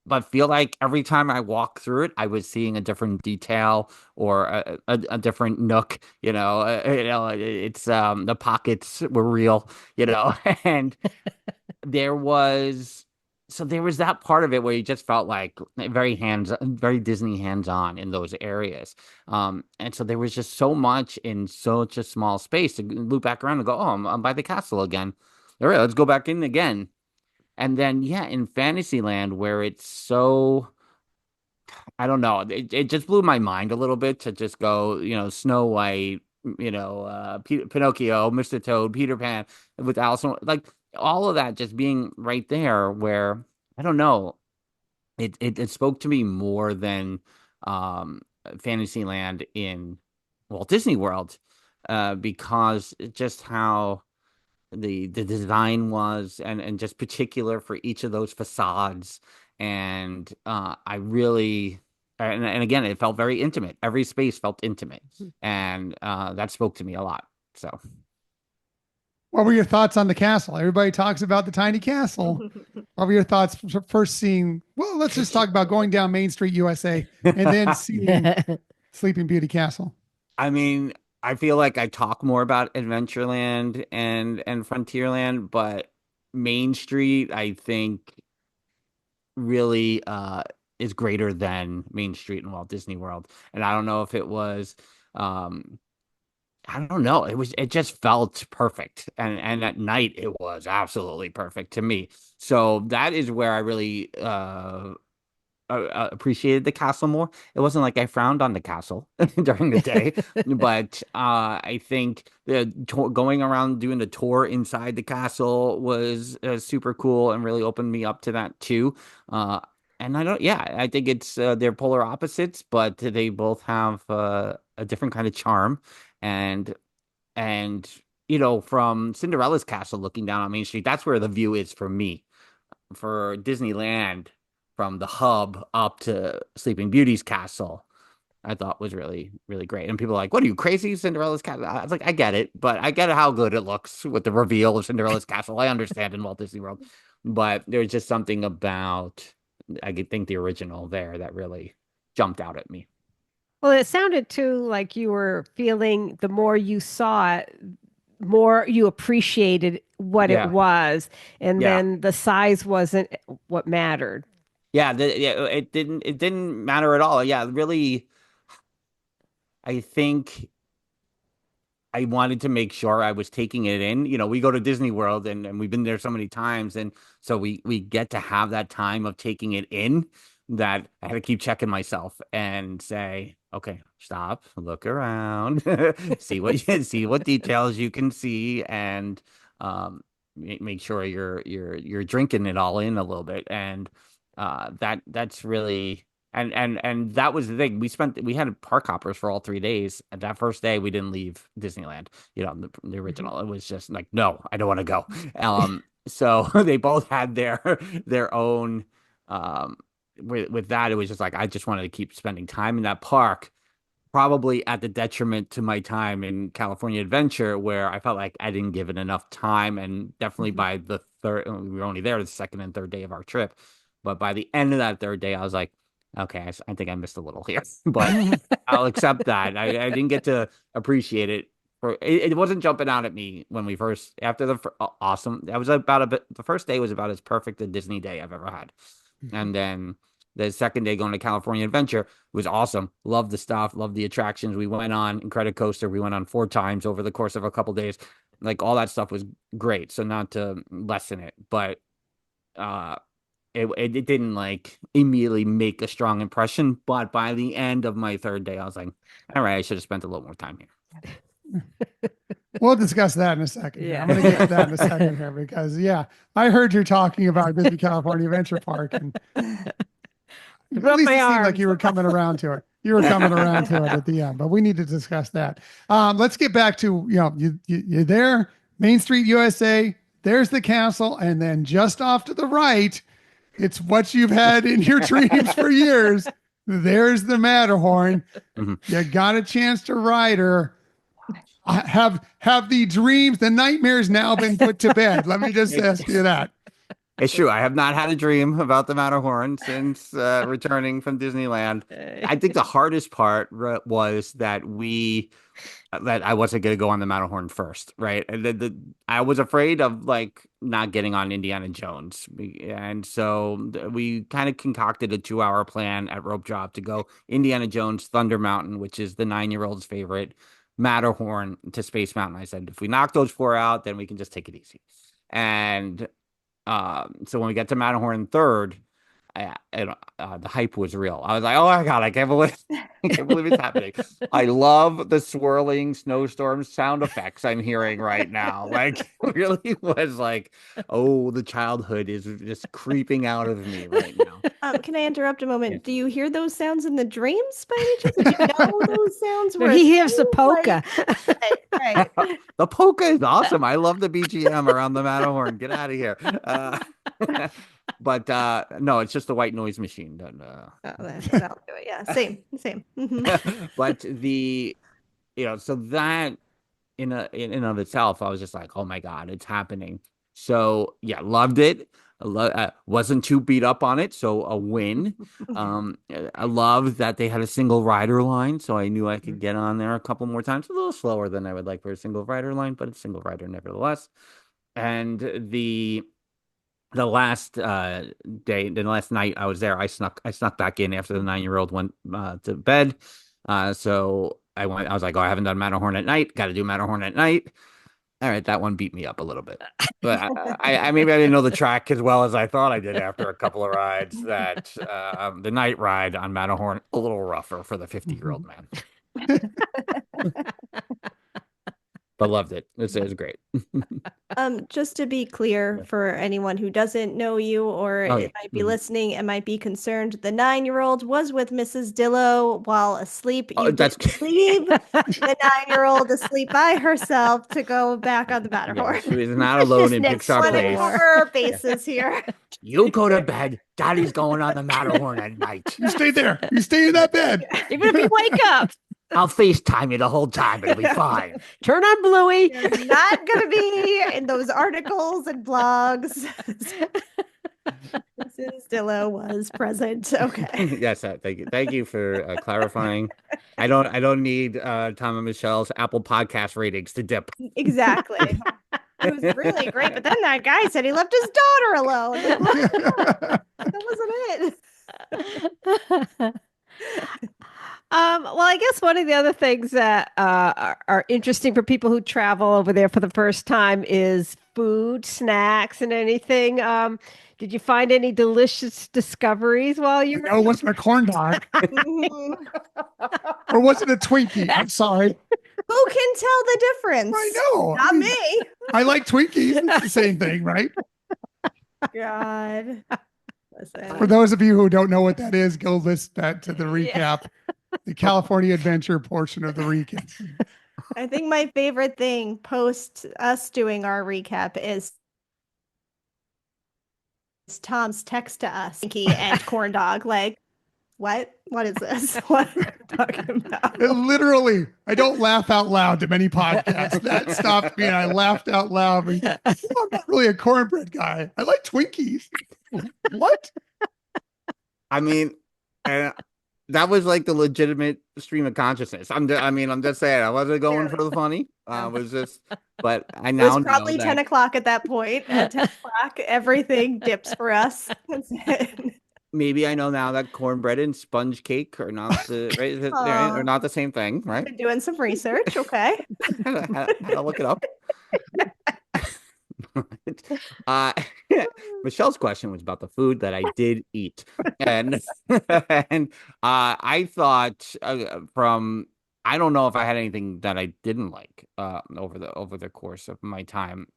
But feel like every time I walk through it, I was seeing a different detail or a different nook. It's the pockets were real, and there was there was that part of it where you just felt like very Disney hands-on in those areas. And so there was just so much in such a small space to loop back around and go, oh, I'm by the castle again. All right, let's go back in again. And then yeah, in Fantasyland where it's so, I don't know, it just blew my mind a little bit to just go, Snow White, Pinocchio, Mr. Toad, Peter Pan with Alice, like all of that just being right there where, I don't know, it spoke to me more than Fantasyland in Walt Disney World, because just how the design was, and just particular for each of those facades. And I really, and again, it felt very intimate. Every space felt intimate, and that spoke to me a lot. So What were your thoughts on the castle? Everybody talks about the tiny castle. What were your thoughts first seeing? Well, let's just talk about going down Main Street, USA, and then seeing Sleeping Beauty Castle. I mean, I feel like I talk more about Adventureland and Frontierland, but Main Street, I think, really is greater than Main Street in Walt Disney World. And I don't know if it was, um I don't know, it just felt perfect. And at night it was absolutely perfect to me. So that is where I really appreciated the castle more. It wasn't like I frowned on the castle during the day, but I think the going around doing the tour inside the castle was super cool and really opened me up to that too. Uh, and I think it's they're polar opposites, but they both have a different kind of charm. And from Cinderella's castle looking down on Main Street, that's where the view is for me. For Disneyland, from the hub up to Sleeping Beauty's castle, I thought was really, really great. And people are like, what are you, crazy? Cinderella's castle? I was like, I get it, but I get how good it looks with the reveal of Cinderella's castle. I understand in Walt Disney World, but there's just something about, I could think the original there that really jumped out at me. Well, it sounded too like you were feeling the more you saw it, more you appreciated what it Yeah. was, and Yeah. then the size wasn't what mattered. Yeah. Yeah. It didn't matter at all. Yeah. Really, I think I wanted to make sure I was taking it in. We go to Disney World and we've been there so many times. And so we get to have that time of taking it in that I had to keep checking myself and say, okay, stop, look around, see what details you can see, and make sure you're drinking it all in a little bit. And that's really and that was the thing. We had park hoppers for all 3 days. And that first day we didn't leave Disneyland, the original. It was just like, no, I don't want to go. So they both had their own with that. It was just like I just wanted to keep spending time in that park, probably at the detriment to my time in California Adventure, where I felt like I didn't give it enough time. And definitely Mhm. by the third, we were only there the second and third day of our trip. But by the end of that third day, I was like, okay, I think I missed a little here, but I'll accept that. I didn't get to appreciate it. It wasn't jumping out at me when we first, after the awesome, that was about a bit, the first day was about as perfect a Disney day I've ever had. And then the second day going to California Adventure was awesome. Loved the stuff, loved the attractions. We went on Incredicoaster. We went on 4 times over the course of a couple days. Like all that stuff was great. So not to lessen it, but uh it didn't like immediately make a strong impression. But by the end of my third day, I was like, all right, I should have spent a little more time here. We'll discuss that in a second here. I'm going to get to that in a second here because, yeah, I heard you talking about Disney California Adventure Park, and at Rub least my it seemed like arms. you were coming around to it. You were coming around to it at the end, but we need to discuss that. Let's get back to, you're there, Main Street, USA. There's the castle, and then just off to the right, it's what you've had in your dreams for years. There's the Matterhorn. Mhm. You got a chance to ride her. Have the dreams, the nightmares now been put to bed? Let me just ask you that. It's true. I have not had a dream about the Matterhorn since returning from Disneyland. I think the hardest part was that I wasn't going to go on the Matterhorn first, right? And I was afraid of like not getting on Indiana Jones, and so we kind of concocted a 2-hour plan at Rope Drop to go Indiana Jones, Thunder Mountain, which is the 9-year-old's favorite, Matterhorn to Space Mountain. I said if we knock those 4 out, then we can just take it easy. And so when we get to Matterhorn third, the hype was real. I was like, "Oh my God, I can't believe it's happening!" I love the swirling snowstorm sound effects I'm hearing right now. Like, it really was like, "Oh, the childhood is just creeping out of me right now." Can I interrupt a moment? Yeah. Do you hear those sounds in the dreams by any chance? Did you know those sounds No, were a he hears the thing? polka. Right. The polka is awesome. I love the BGM around the Matterhorn. Get out of here. But no, it's just the white noise machine. That'll do it. Yeah, same. Mhm. But so that in and of itself, I was just like, oh my God, it's happening. So yeah, loved it. Wasn't too beat up on it, so a win. I love that they had a single rider line, so I knew I could get on there a couple more times. A little slower than I would like for a single rider line, but it's single rider nevertheless. And the last the last night I was there, I snuck back in after the 9-year-old went to bed. So I was like, oh, I haven't done Matterhorn at night. Got to do Matterhorn at night. All right, that one beat me up a little bit, but I maybe I didn't know the track as well as I thought I did after a couple of rides. That the night ride on Matterhorn a little rougher for the 50-year-old man. but loved it. It was great. Just to be clear for anyone who doesn't know you or Oh, yeah. it might be listening and might be concerned, the 9-year-old was with Mrs. Dillo while asleep. You That's didn't leave the 9-year-old asleep by herself to go back on the Matterhorn. yeah, she was not alone in Next Pixar door. Want to Place. cover our bases here. You go to bed. Daddy's going on the Matterhorn at night. You stay there. You stay in that bed. Even if you wake up, I'll FaceTime you the whole time. It'll be fine. turn on Bluey. You're not going to be in those articles and blogs. Mrs. Dillo was present. Okay. Yes, thank you. Thank you for clarifying. I don't need Tom and Michelle's Apple Podcast ratings to dip. Exactly. It was really great, but then that guy said he left his daughter alone. That wasn't it. Well, I guess one of the other things that are interesting for people who travel over there for the first time is food, snacks, and anything. Did you find any delicious discoveries while you were? No, it wasn't a corn dog. Mhm. Or was it a Twinkie? I'm sorry. Who can tell the difference? I know. Not me. I like Twinkies. It's the same thing, right? God. For Listen. those of you who don't know what that is, go listen that to the recap, the California Adventure portion of the recap. I think my favorite thing post us doing our recap is Tom's text to us, Pinky and corn dog. Like, what? What is this? What are you talking about? Literally, I don't laugh out loud to many podcasts. That stopped me, and I laughed out loud. I'm not really a cornbread guy. I like Twinkies. What? I mean, that was like the legitimate stream of consciousness. I'm just saying. I wasn't going for the funny. I was just, but I It now was probably know 10 that o'clock at that point. At 10 o'clock, everything dips for us. That's it. maybe I know now that cornbread and sponge cake are not the right, Aw. are not the same thing, right? Been doing some research. Okay. I'll look it up. uh, Michelle's question was about the food that I did eat, and and I thought from I don't know if I had anything that I didn't like over the course of my time.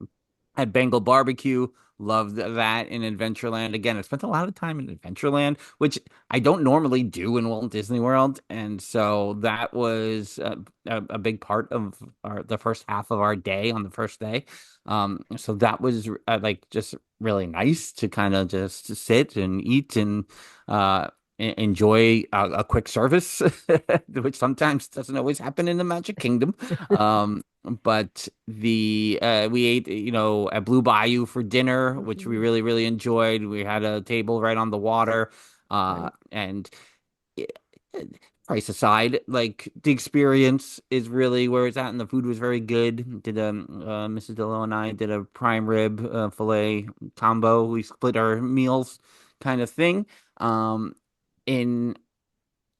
Had Bengal barbecue, loved that in Adventureland. Again, I spent a lot of time in Adventureland, which I don't normally do in Walt Disney World, and so that was a big part of the first half of our day on the first day. So that was like just really nice to kind of just sit and eat and enjoy a quick service, which sometimes doesn't always happen in the Magic Kingdom. But we ate, at Blue Bayou for dinner, which we really, really enjoyed. We had a table right on the water, and price aside, like the experience is really where it's at, and the food was very good. Did Mrs. Dillo and I did a prime rib filet combo. We split our meals, kind of thing. In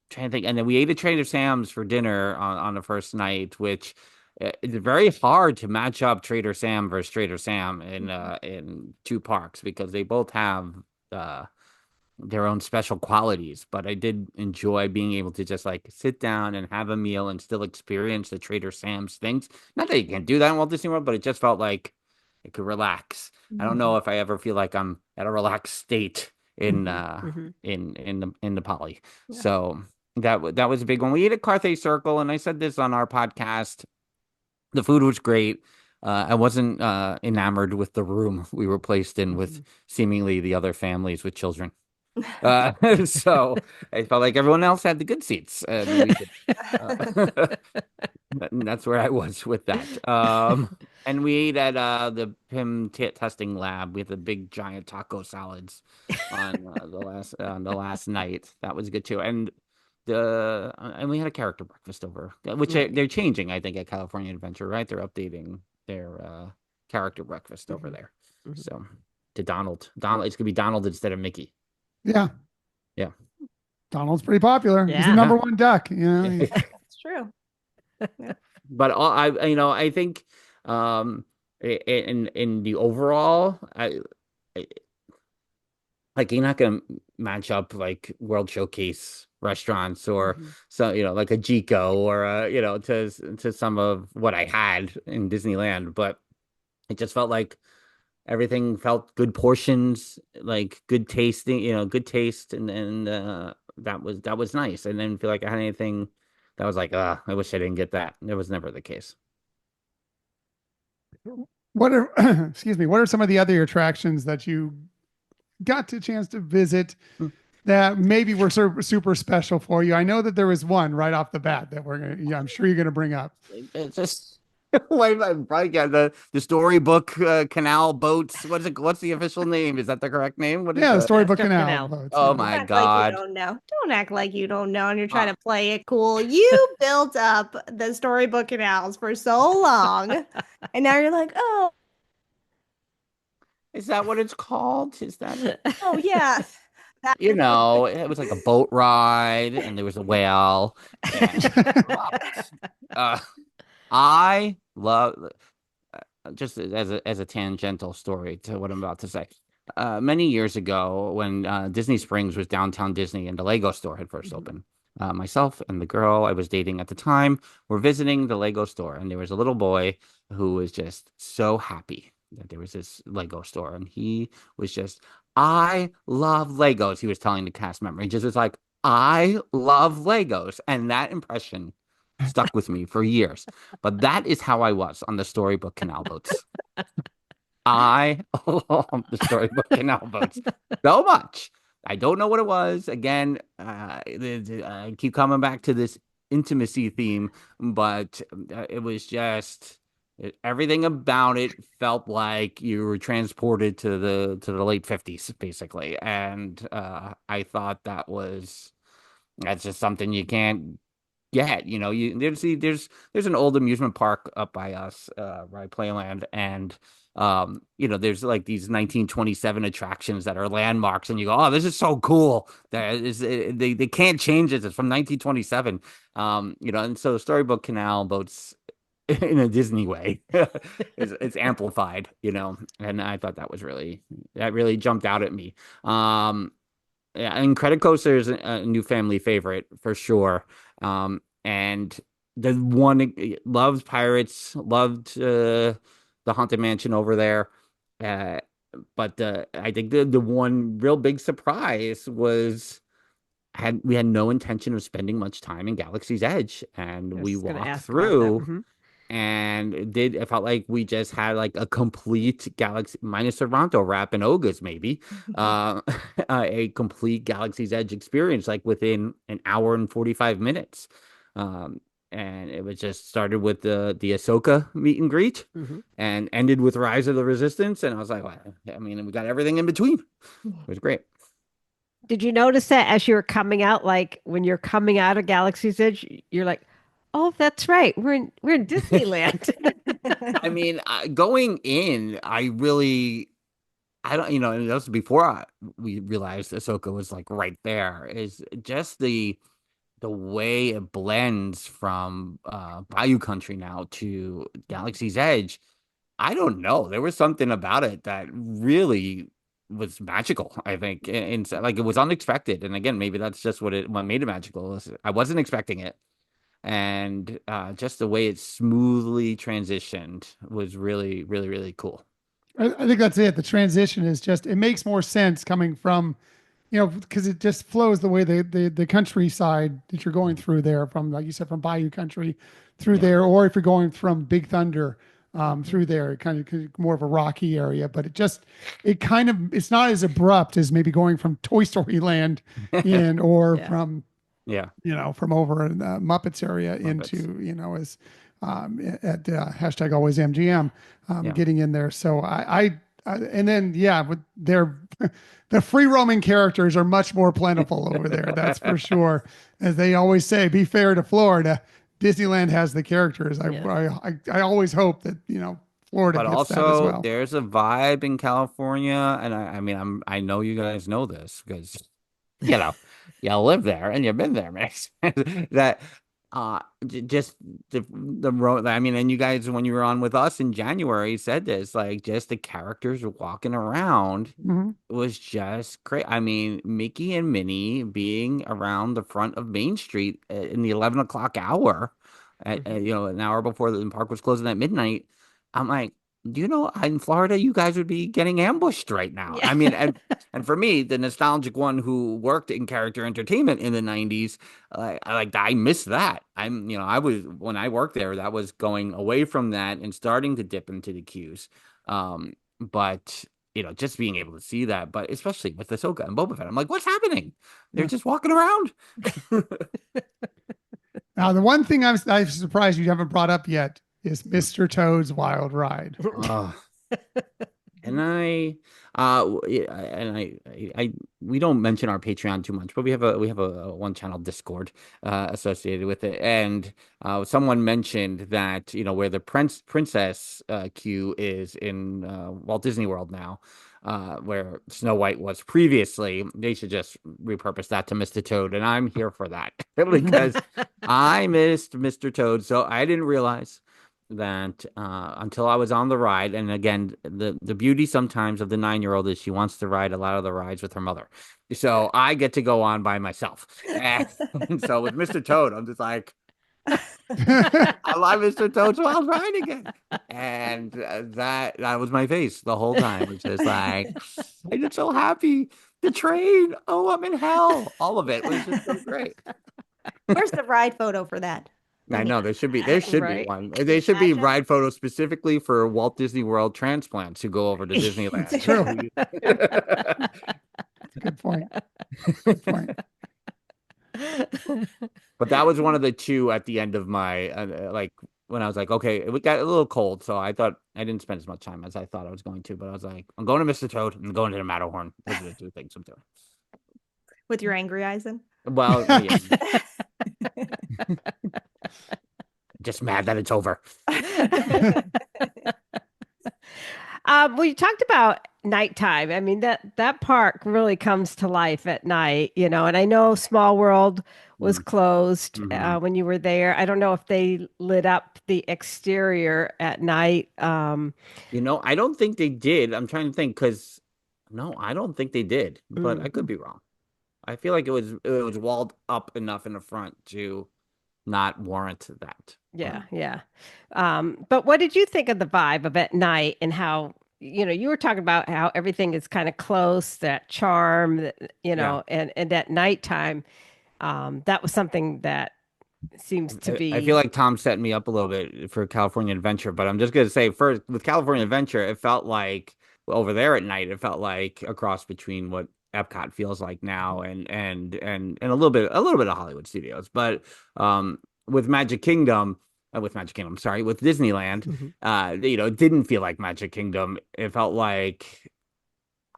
trying to think, and then we ate at Trader Sam's for dinner on the first night, which it's very hard to match up Trader Sam versus Trader Sam in two parks because they both have their own special qualities. But I did enjoy being able to just like sit down and have a meal and still experience the Trader Sam's things. Not that you can't do that in Walt Disney World, but it just felt like I could relax. I don't know if I ever feel like I'm at a relaxed state in the Poly. Yeah. So that was a big one. We ate at Carthay Circle, and I said this on our podcast. The food was great. I wasn't enamored with the room we were placed in with seemingly the other families with children. So I felt like everyone else had the good seats. And that's where I was with that. And we ate at the PIM testing lab. We had the big giant taco salads on the last night. That was good too. And we had a character breakfast over, which they're changing, I think, at California Adventure, right? They're updating their character breakfast over there. So to Donald, it's gonna be Donald instead of Mickey. Yeah. Yeah. Donald's pretty popular. He's the Yeah. number one duck. It's true. But I think in the overall, like you're not gonna match up like World Showcase restaurants or Mhm. so like a Jico or to some of what I had in Disneyland, but it just felt like everything felt good portions, like good tasting, good taste, and that was nice. I didn't feel like I had anything that was like, I wish I didn't get that. It was never the case. What are, excuse me, what are some of the other attractions that you got a chance to visit that maybe were super special for you? I know that there was one right off the bat that yeah, I'm sure you're gonna bring up. It's just wait, right? Yeah, the storybook canal boats. What's the official name? Is that the correct name? What is Yeah, the the? Storybook Master Canal Canal. boats. Oh Yeah. Don't my act like you God. don't know. Don't act like you don't know and you're trying Uh, to play it cool. You built up the storybook canals for so long, and now you're like, is that what it's called? Is that oh yeah, that is what it was like a boat ride, and there was a whale, and I loved it. Uh, I love just as a tangential story to what I'm about to say. Many years ago, when Disney Springs was downtown Disney and the Lego store had first Mhm. opened, myself and the girl I was dating at the time were visiting the Lego store, and there was a little boy who was just so happy that there was this Lego store, and he was just, I love Legos. He was telling the cast member, he just was like, I love Legos, and that impression stuck with me for years. But that is how I was on the storybook canal boats. I love the storybook canal boats so much. I don't know what it was. Again, I keep coming back to this intimacy theme, but it was just everything about it felt like you were transported to the late 50s, basically. And I thought that's just something you can't get. There's an old amusement park up by us, by Playland, and there's like these 1927 attractions that are landmarks, and you go, oh, this is so cool. That is, they can't change it. It's from 1927. And so Storybook Canal boats in a Disney way, it's amplified, and I thought that really jumped out at me. Yeah, and Credit Coaster is a new family favorite for sure. And the one loved Pirates, loved the Haunted Mansion over there. Uh, but I think the one real big surprise was had we had no intention of spending much time in Galaxy's Edge, and I we was going to walked ask about that. through and it felt like we just had like a complete Galaxy minus Toronto wrap and Ogas maybe uh a complete Galaxy's Edge experience like within an hour and 45 minutes. And it was just started with the Ahsoka meet and greet Hmm. and ended with Rise of the Resistance, and I was like, well, I mean, we got everything in between. It was great. Did you notice that as you were coming out, like when you're coming out of Galaxy's Edge, you're like, "Oh, that's right. We're in Disneyland." I mean, going in, I don't, and that was before we realized Ahsoka was like right there. Is just the way it blends from Bayou Country now to Galaxy's Edge. I don't know. There was something about it that really was magical, I think. And like it was unexpected. And again, maybe that's just what made it magical. I wasn't expecting it. And just the way it smoothly transitioned was really, really, really cool. I think that's it. The transition is just, it makes more sense coming from, because it just flows the way the countryside that you're going through there from, like you said, from Bayou Country through Yeah. there, or if you're going from Big Thunder through there, kind of more of a rocky area. But it's not as abrupt as maybe going from Toy Story Land in, or Yeah. from, Yeah. from over in the Muppets area Muppets. into, as at hashtag always MGM, Yeah. getting in there. So and then, yeah, with their, the free roaming characters are much more plentiful over there. That's for sure. As they always say, be fair to Florida. Disneyland has the characters. I, Yeah. I always hope that, Florida But gets that as also well. there's a vibe in California, and I mean I know you guys know this because you know you live there and you've been there, man. That just the road. I mean, and you guys, when you were on with us in January, said this, like, just the characters walking around Mhm. was just great. I mean, Mickey and Minnie being around the front of Main Street in the 11 o'clock hour, Mhm. an hour before the park was closing at midnight. I'm like, do you know, in Florida, you guys would be getting ambushed right now. Yeah. I mean, and for me, the nostalgic one who worked in character entertainment in the 90s, I miss that. I was, when I worked there, that was going away from that and starting to dip into the queues. But just being able to see that, but especially with Ahsoka and Boba Fett, I'm like, what's happening? They're Yeah. just walking around. Now, the one thing I'm surprised you haven't brought up yet is Mr. Toad's Wild Ride. Oh, and we don't mention our Patreon too much, but we have a one channel Discord associated with it, and someone mentioned that where the princess queue is in Walt Disney World now, where Snow White was previously, they should just repurpose that to Mr. Toad, and I'm here for that because I missed Mr. Toad, so I didn't realize that until I was on the ride. And again, the beauty sometimes of the 9-year-old is she wants to ride a lot of the rides with her mother. So I get to go on by myself. And so with Mr. Toad, I'm just like, I love Mr. Toad's Wild Ride again. And that was my face the whole time. It's just like, I'm just so happy. The train. Oh, I'm in hell. All of it was just so great. Where's the ride photo for that? I We need know there should be Right. one. There should be imagine. ride photos specifically for Walt Disney World transplants who go over to It's Disneyland. true. Good point. Good point. But that was one of the two at the end of my like when I was like, okay, it got a little cold, so I thought I didn't spend as much time as I thought I was going to. But I was like, I'm going to Mr. Toad and I'm going to the Matterhorn. Those are the two things I'm doing. With your angry eyes in. Well, yeah, just mad that it's over. Well, you talked about nighttime. I mean, that park really comes to life at night, and I know Small World was closed Mm-hmm. when you were there. I don't know if they lit up the exterior at night. I don't think they did. I'm trying to think because no, I don't think they did, but I Mm, could be wrong. I feel like it was walled up enough in the front to not warrant that. yeah, yeah. But what did you think of the vibe of at night and how, you were talking about how everything is kind of close, that charm, Yeah. and at nighttime, that was something that seems to I feel be like Tom set me up a little bit for California Adventure, but I'm just gonna say first with California Adventure, it felt like over there at night, it felt like a cross between what Epcot feels like now and a little bit of Hollywood Studios. But sorry, with Disneyland, Mhm. it didn't feel like Magic Kingdom. It felt like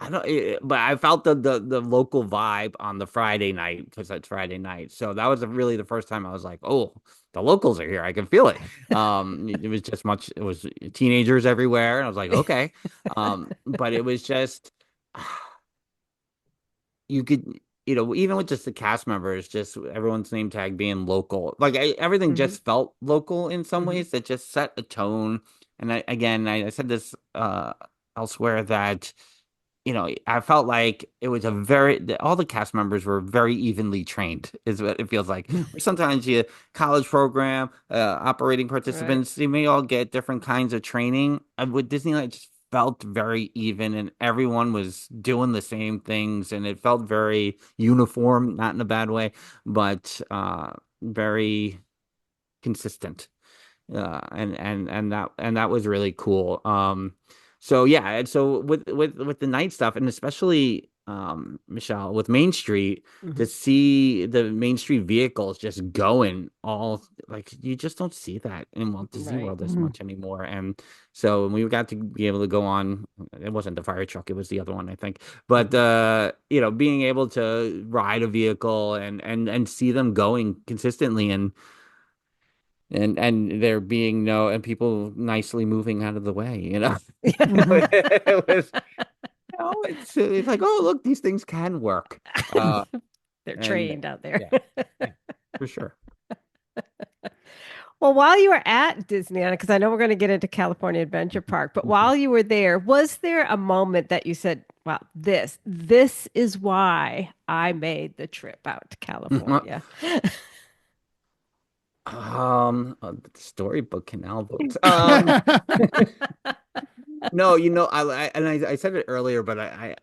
I don't, but I felt the local vibe on the Friday night because it's Friday night. So that was really the first time I was like, oh, the locals are here. I can feel it. It was teenagers everywhere. And I was like, okay. But it was just, you could, even with just the cast members, just everyone's name tag being local, like everything Mhm. just felt local in some Mhm. ways that just set a tone. And I said this, elsewhere that, I felt like it was all the cast members were very evenly trained, is what it feels like. Sometimes you college program, operating Right. participants, they may all get different kinds of training. And with Disneyland, it just felt very even and everyone was doing the same things and it felt very uniform, not in a bad way, but very consistent and that was really cool. So yeah, and so with the night stuff, and especially Michelle with Main Street, to Mhm. see the Main Street vehicles just going all like you just don't see that in Walt Disney Right. World as Mhm. much anymore. And so when we got to be able to go on, it wasn't the fire truck, it was the other one, I think. But Mhm. being able to ride a vehicle and see them going consistently and there being no and people nicely moving out of the way, Mhm. it was it's like, oh, look, these things can work. They're And trained out there. yeah, yeah, for sure. Well, while you were at Disneyland, because I know we're going to get into California Adventure Park, but while you were there, was there a moment that you said, "Wow, this is why I made the trip out to California"? The storybook canal books. No, I said it earlier, but I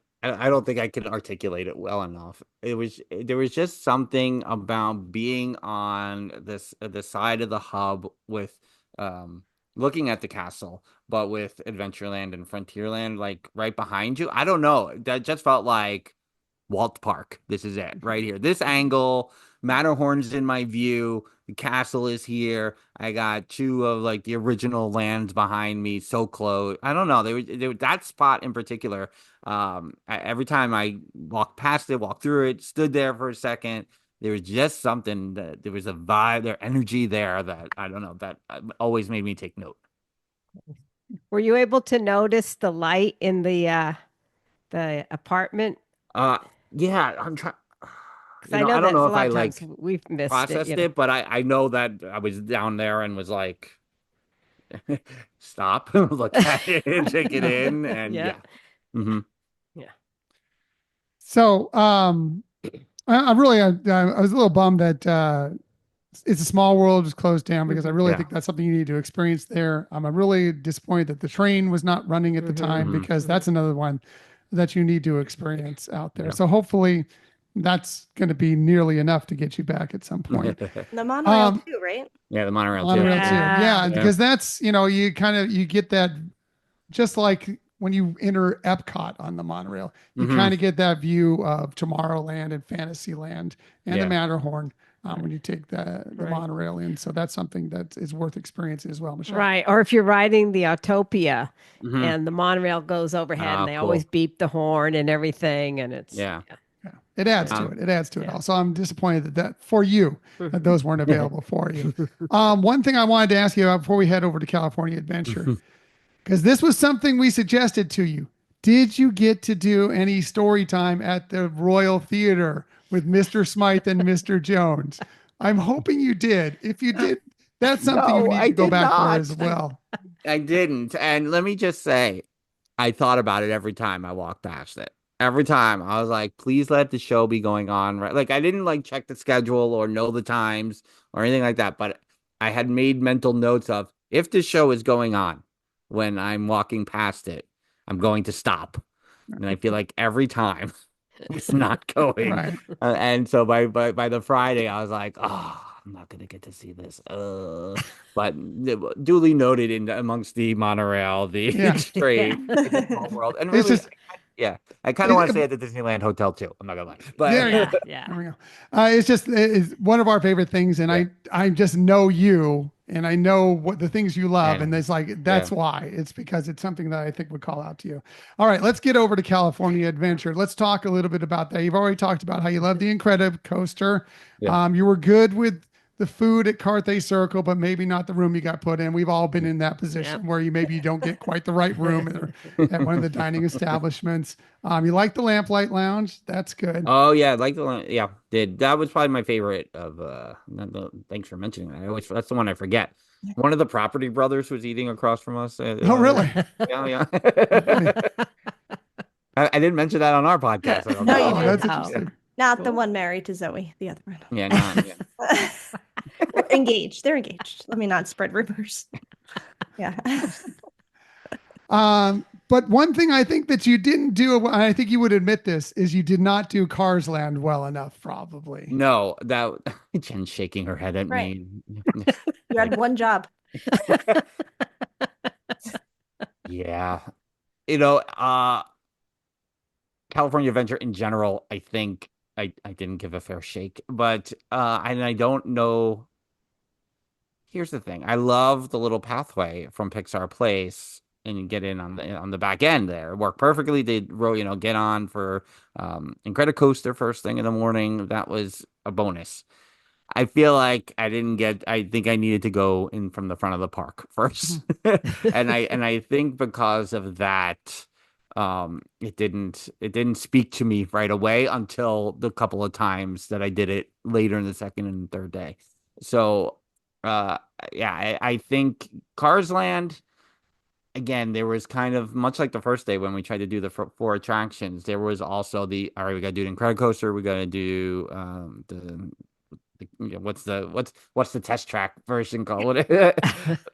don't think I can articulate it well enough. There was just something about being on the side of the hub with um looking at the castle, but with Adventureland and Frontierland like right behind you. I don't know. That just felt like Walt Park. This is it right here. This angle, Matterhorn's in my view. The castle is here. I got two of like the original lands behind me, so close. I don't know. That spot in particular. Every time I walked past it, walked through it, stood there for a second, there was just something that there was a vibe, there energy there that I don't know that always made me take note. Were you able to notice the light in the apartment? Uh, yeah, I'm trying. Because I know I don't that know a if lot I of times like we've missed it, processed it, but I know that I was down there and was like, stop, look at it, take it in, and Yeah. yeah. Hmm. Yeah. So, I really, I was a little bummed that it's a small world is closed down because I really Yeah. think that's something you need to experience there. I'm really disappointed that the train was not running at the time Hmm. because that's another one that you need to experience out there. Yeah. So hopefully that's going to be nearly enough to get you back at some point. The monorail Um, too, right? Yeah, the monorail too. Monorail too. Yeah. Yeah, Yeah. because that's, you kind of you get that just like when you enter Epcot on the monorail, you Hmm. kind of get that view of Tomorrowland and Fantasyland and the Yeah. Matterhorn when you take the Right. monorail in. So that's something that is worth experiencing as well, Michelle. Right. Or if you're riding the Autopia Hmm. and the monorail goes overhead and Oh, they always cool. beep the horn and everything. And it's, Yeah. yeah. Yeah, it adds to Um, it. It adds to it Yeah. all. So I'm disappointed that for you that those weren't yeah. available for you. One thing I wanted to ask you about before we head over to California Adventure, because this was something we suggested to you. Did you get to do any story time at the Royal Theater with Mr. Smythe and Mr. Jones? I'm hoping you did. If you did, that's something you No, need I to go did back for not. as well. I didn't. And let me just say, I thought about it every time I walked past it. Every time I was like, please let the show be going on. Right. Like I didn't like check the schedule or know the times or anything like that. But I had made mental notes of if the show is going on when I'm walking past it, I'm going to stop. And I feel like every time it's not going. Right. And so by the Friday, I was like, oh, I'm not gonna get to see this. But duly noted in amongst the monorail, the Yeah. train, it's a small world, and It's really, just, yeah, I kind of it, want to it- say at the Disneyland Hotel too. I'm not gonna lie, there you but go. Yeah. Yeah. There we go. It's just it's one of our favorite things, and yeah, I just know you, and I know what the things you love, yeah, and it's like yeah, that's why. It's because it's something that I think would call out to you. All right, let's get over to California Adventure. Let's talk a little bit about that. You've already talked about how you love the Incredicoaster. yeah. You were good with the food at Carthay Circle, but maybe not the room you got put in. We've all been in that Yeah. position where you don't get quite the right room at one of the dining establishments. You like the Lamplight Lounge? That's good. Oh yeah, like the one, yeah, did that was probably my favorite of thanks for mentioning that. I always that's the one I forget. One of the Property Brothers was eating across from us. Oh, really? Yeah, yeah. Oh, funny. I didn't mention that on our podcast. I don't No, know. you Oh, didn't. that's Oh, interesting. Not the cool. one married to Zoe, the other one. Yeah, not yeah. Or engaged. They're engaged. Let me not spread rumors. Yeah. But one thing I think that you didn't do, and I think you would admit this, is you did not do Cars Land well enough, probably. No, that Jen's shaking her head at Right. me. You had one job. Yeah. You know, California Adventure in general, I think I didn't give a fair shake, but and I don't know. Here's the thing. I love the little pathway from Pixar Place and you get in on the back end there. Work perfectly. They wrote, get on for Incredicoaster first thing in the morning. That was a bonus. I feel like I think I needed to go in from the front of the park first. And I think because of that, it didn't speak to me right away until the couple of times that I did it later in the second and third day. So uh, yeah, I think Cars Land, again, there was kind of much like the first day when we tried to do the four attractions. There was also all right, we got to do the Incredicoaster. We got to do what's the test track version called? The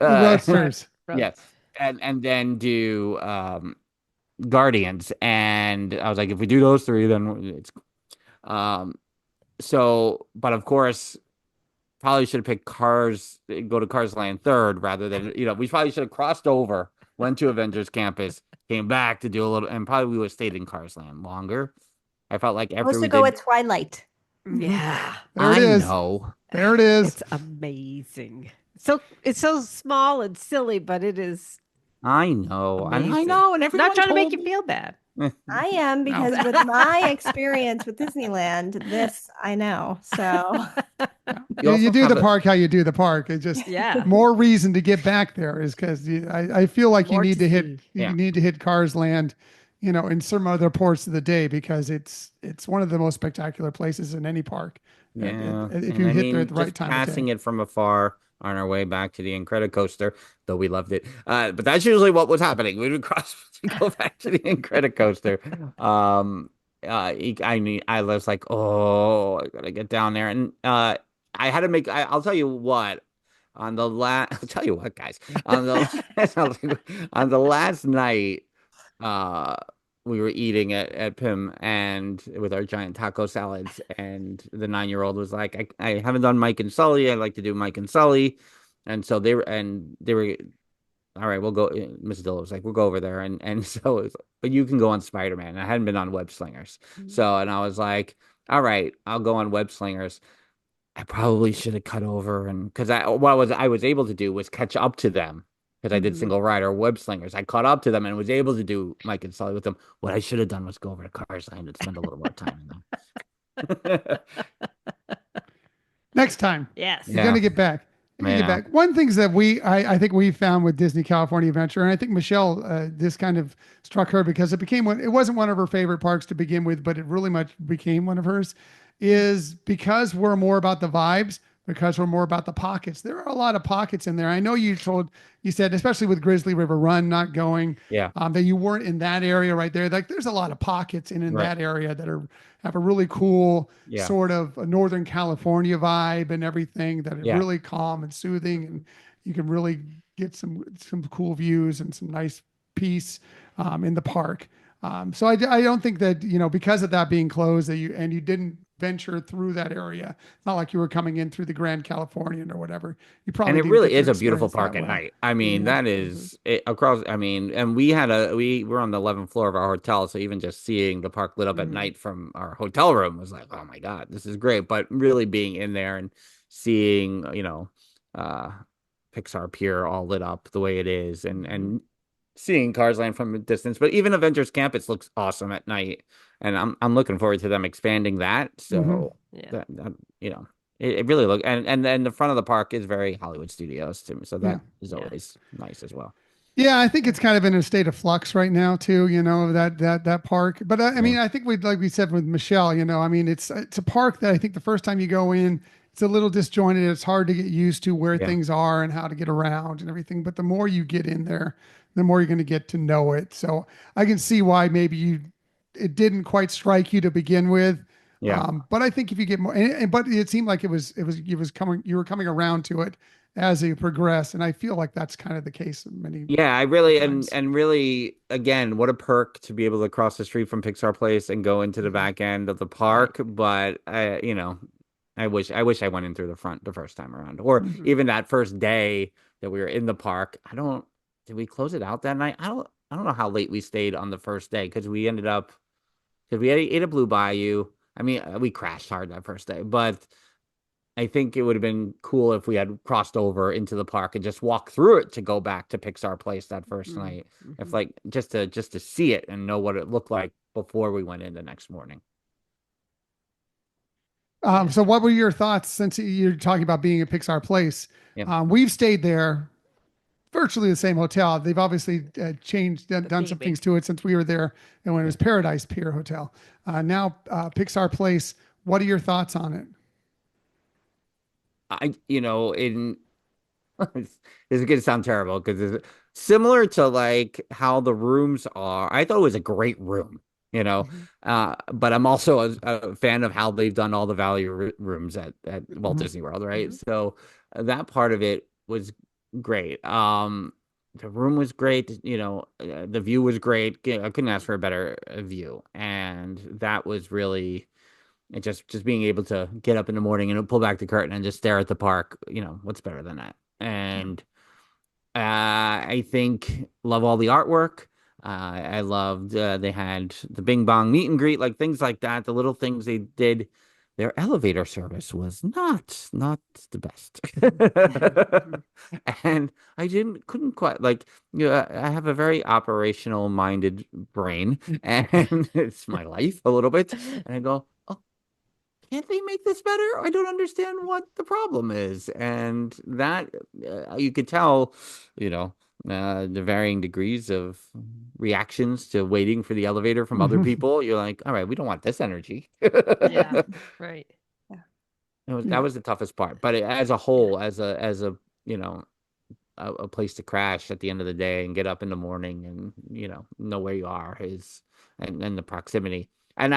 Right. roadsters. Right. Yeah, and then do Guardians. And I was like, if we do those three, then it's um. So, but of course, probably should have picked Cars, go to Cars Land third rather than, we probably should have crossed over, went to Avengers Campus, came back to do a little, and probably we would have stayed in Cars Land longer. I felt like after Supposed we to go did, at Twilight. Yeah. There it I is. know, There it is. It's amazing. So it's so small and silly, but it is and I amazing. know, and Not everyone trying to make told you me. feel bad. I am No. because with my experience with Disneyland, this I know. So Yeah. You You also do have the a, park how you do the park. It's just Yeah. more reason to get back there is because I feel like More to see. you yeah, need to hit Cars Land, in some other ports of the day because it's one of the most spectacular places in any park. yeah, If and you I hit there at mean, the right just time of day. passing it from afar on our way back to the Incredicoaster, though we loved it. But that's usually what was happening. We would cross to go back to the Incredicoaster. I mean, I was like, oh, I gotta get down there, and I had to make. I'll tell you what. On the last, I'll tell you what, guys. On the on the last night, uh we were eating at Pim and with our giant taco salads, and the 9-year-old was like, I haven't done Mike and Sully. I'd like to do Mike and Sully. And so they were all right, we'll go. Mrs. Dillo was like, we'll go over there. And so it was, but you can go on Spider-Man. I hadn't been on Web Slingers. So, and I was like, all right, I'll go on Web Slingers. I probably should have cut over, and because I was able to do was catch up to them because I did Mhm. single rider web slingers. I caught up to them and was able to do Mike and Sully with them. What I should have done was go over to Cars Land and spend a little more time in them. Next time Yes. you're going Yeah, to get back. You get yeah, back. One things that I think we found with Disney California Adventure, and I think Michelle, this kind of struck her because it wasn't one of her favorite parks to begin with, but it really much became one of hers, is because we're more about the vibes, because we're more about the pockets. There are a lot of pockets in there. I know you said, especially with Grizzly River Run not going, yeah, that you weren't in that area right there. Like there's a lot of pockets in right, that area that have a really cool yeah, sort of a Northern California vibe and everything that are yeah, really calm and soothing, and you can really get some cool views and some nice peace in the park. So I don't think that because of that being closed that you didn't venture through that area. It's not like you were coming in through the Grand Californian or whatever. You and probably it didn't really get your is a beautiful experience park that at way. night. I mean, Yeah. that is it across. I mean, and we were on the 11th floor of our hotel, so even just seeing the park lit up at Mhm. night from our hotel room was like, oh my God, this is great. But really being in there and seeing, uh, Pixar Pier all lit up the way it is, and Mhm. seeing Cars Land from a distance. But even Avengers Campus looks awesome at night, and I'm looking forward to them expanding that. Mhm. So Yeah. that it really look, and then the front of the park is very Hollywood Studios to me, so Yeah. that is Yeah. always nice as well. Yeah, I think it's kind of in a state of flux right now too, that park. But I Yeah, mean, I think like we said with Michelle, I mean, it's a park that I think the first time you go in, it's a little disjointed. It's hard to get used to where yeah, things are and how to get around and everything. But the more you get in there, the more you're going to get to know it. So I can see why maybe it didn't quite strike you to begin with. yeah. But I think if you get more, but it seemed like you were coming around to it as you progress. And I feel like that's kind of the case many Yeah, I really times. and really again, what a perk to be able to cross the street from Pixar Place and go into the Mhm. back end of the Right. park. But I wish I went in through the front the first time around, or Mhm. Mhm. even that first day that we were in the park. I don't Did we close it out that night? I don't know how late we stayed on the first day because we ended up because we ate a Blue Bayou. I mean, we crashed hard that first day, but I think it would have been cool if we had crossed over into the park and just walked through it to go back to Pixar Place that first Mhm. night. If Mhm. like just to see it and know what it looked like before we went in the next morning. Yeah. So what were your thoughts since you're talking about being at Pixar Place? Yeah. We've stayed there, virtually the same hotel. They've obviously changed, The done some theming. things to it since we were there and when it Yeah. was Paradise Pier Hotel. Now Pixar Place. What are your thoughts on it? I in It's, it's going to sound terrible because it's similar to like how the rooms are. I thought it was a great room, you know, Mhm. but I'm also a fan of how they've done all the value rooms at Walt Mhm. Disney World, right? Mhm. So that part of it was great. The room was great, the view was great. I couldn't ask for a better view, and that was really. And just being able to get up in the morning and pull back the curtain and just stare at the park, what's better than that? And I think love all the artwork. I loved they had the Bing Bong meet and greet, like things like that. The little things they did. Their elevator service was not the best, Mhm. and I couldn't quite like. I have a very operational minded brain, and it's my life a little bit. And I go, oh, can't they make this better? I don't understand what the problem is. And that you could tell, you know, the varying degrees of reactions to waiting for the elevator from other Mhm. people. You're like, all right, we don't want this energy. Yeah, right. Yeah. Yeah. That was the toughest part. But as a Yeah. whole, as a you know a place to crash at the end of the day and get up in the morning and know where you are is and the proximity and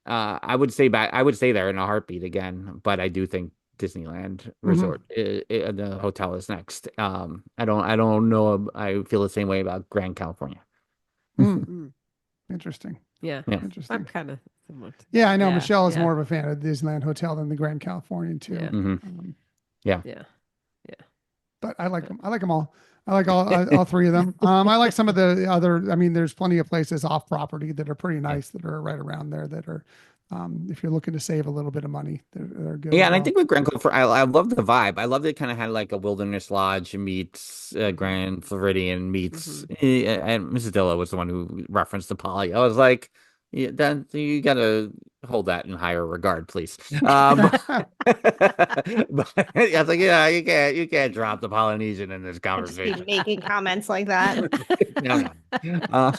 I would say back I would stay there in a heartbeat again, but I do think Disneyland Mhm. Resort the hotel is next. I don't know, I feel the same way about Grand California. Mm. Mm. Interesting. Yeah. Yeah. I'm Interesting. kind of similar to Yeah, that. I know Yeah. Michelle is Yeah. more of a fan of Disneyland Hotel than the Grand Californian too. Yeah. Hmm. Um, Yeah. Yeah. Yeah. but I like Uh, them. I like them all. I like all three of them. I like some of the other. I mean, there's plenty of places off property that are pretty Yeah. nice that are right around there that are, if you're looking to save a little bit of money, they're good Yeah, as and I well. think with Grand California, I love the vibe. I love that it kind of had like a wilderness lodge meets mhm. Grand Floridian meets, Mhm. and Mrs. Dillo was the one who referenced the poly. I was like, yeah, that you gotta hold that in higher regard, please. But I was like, yeah, you can't drop the Polynesian in this I just be conversation. making comments like that. No, no. Uh,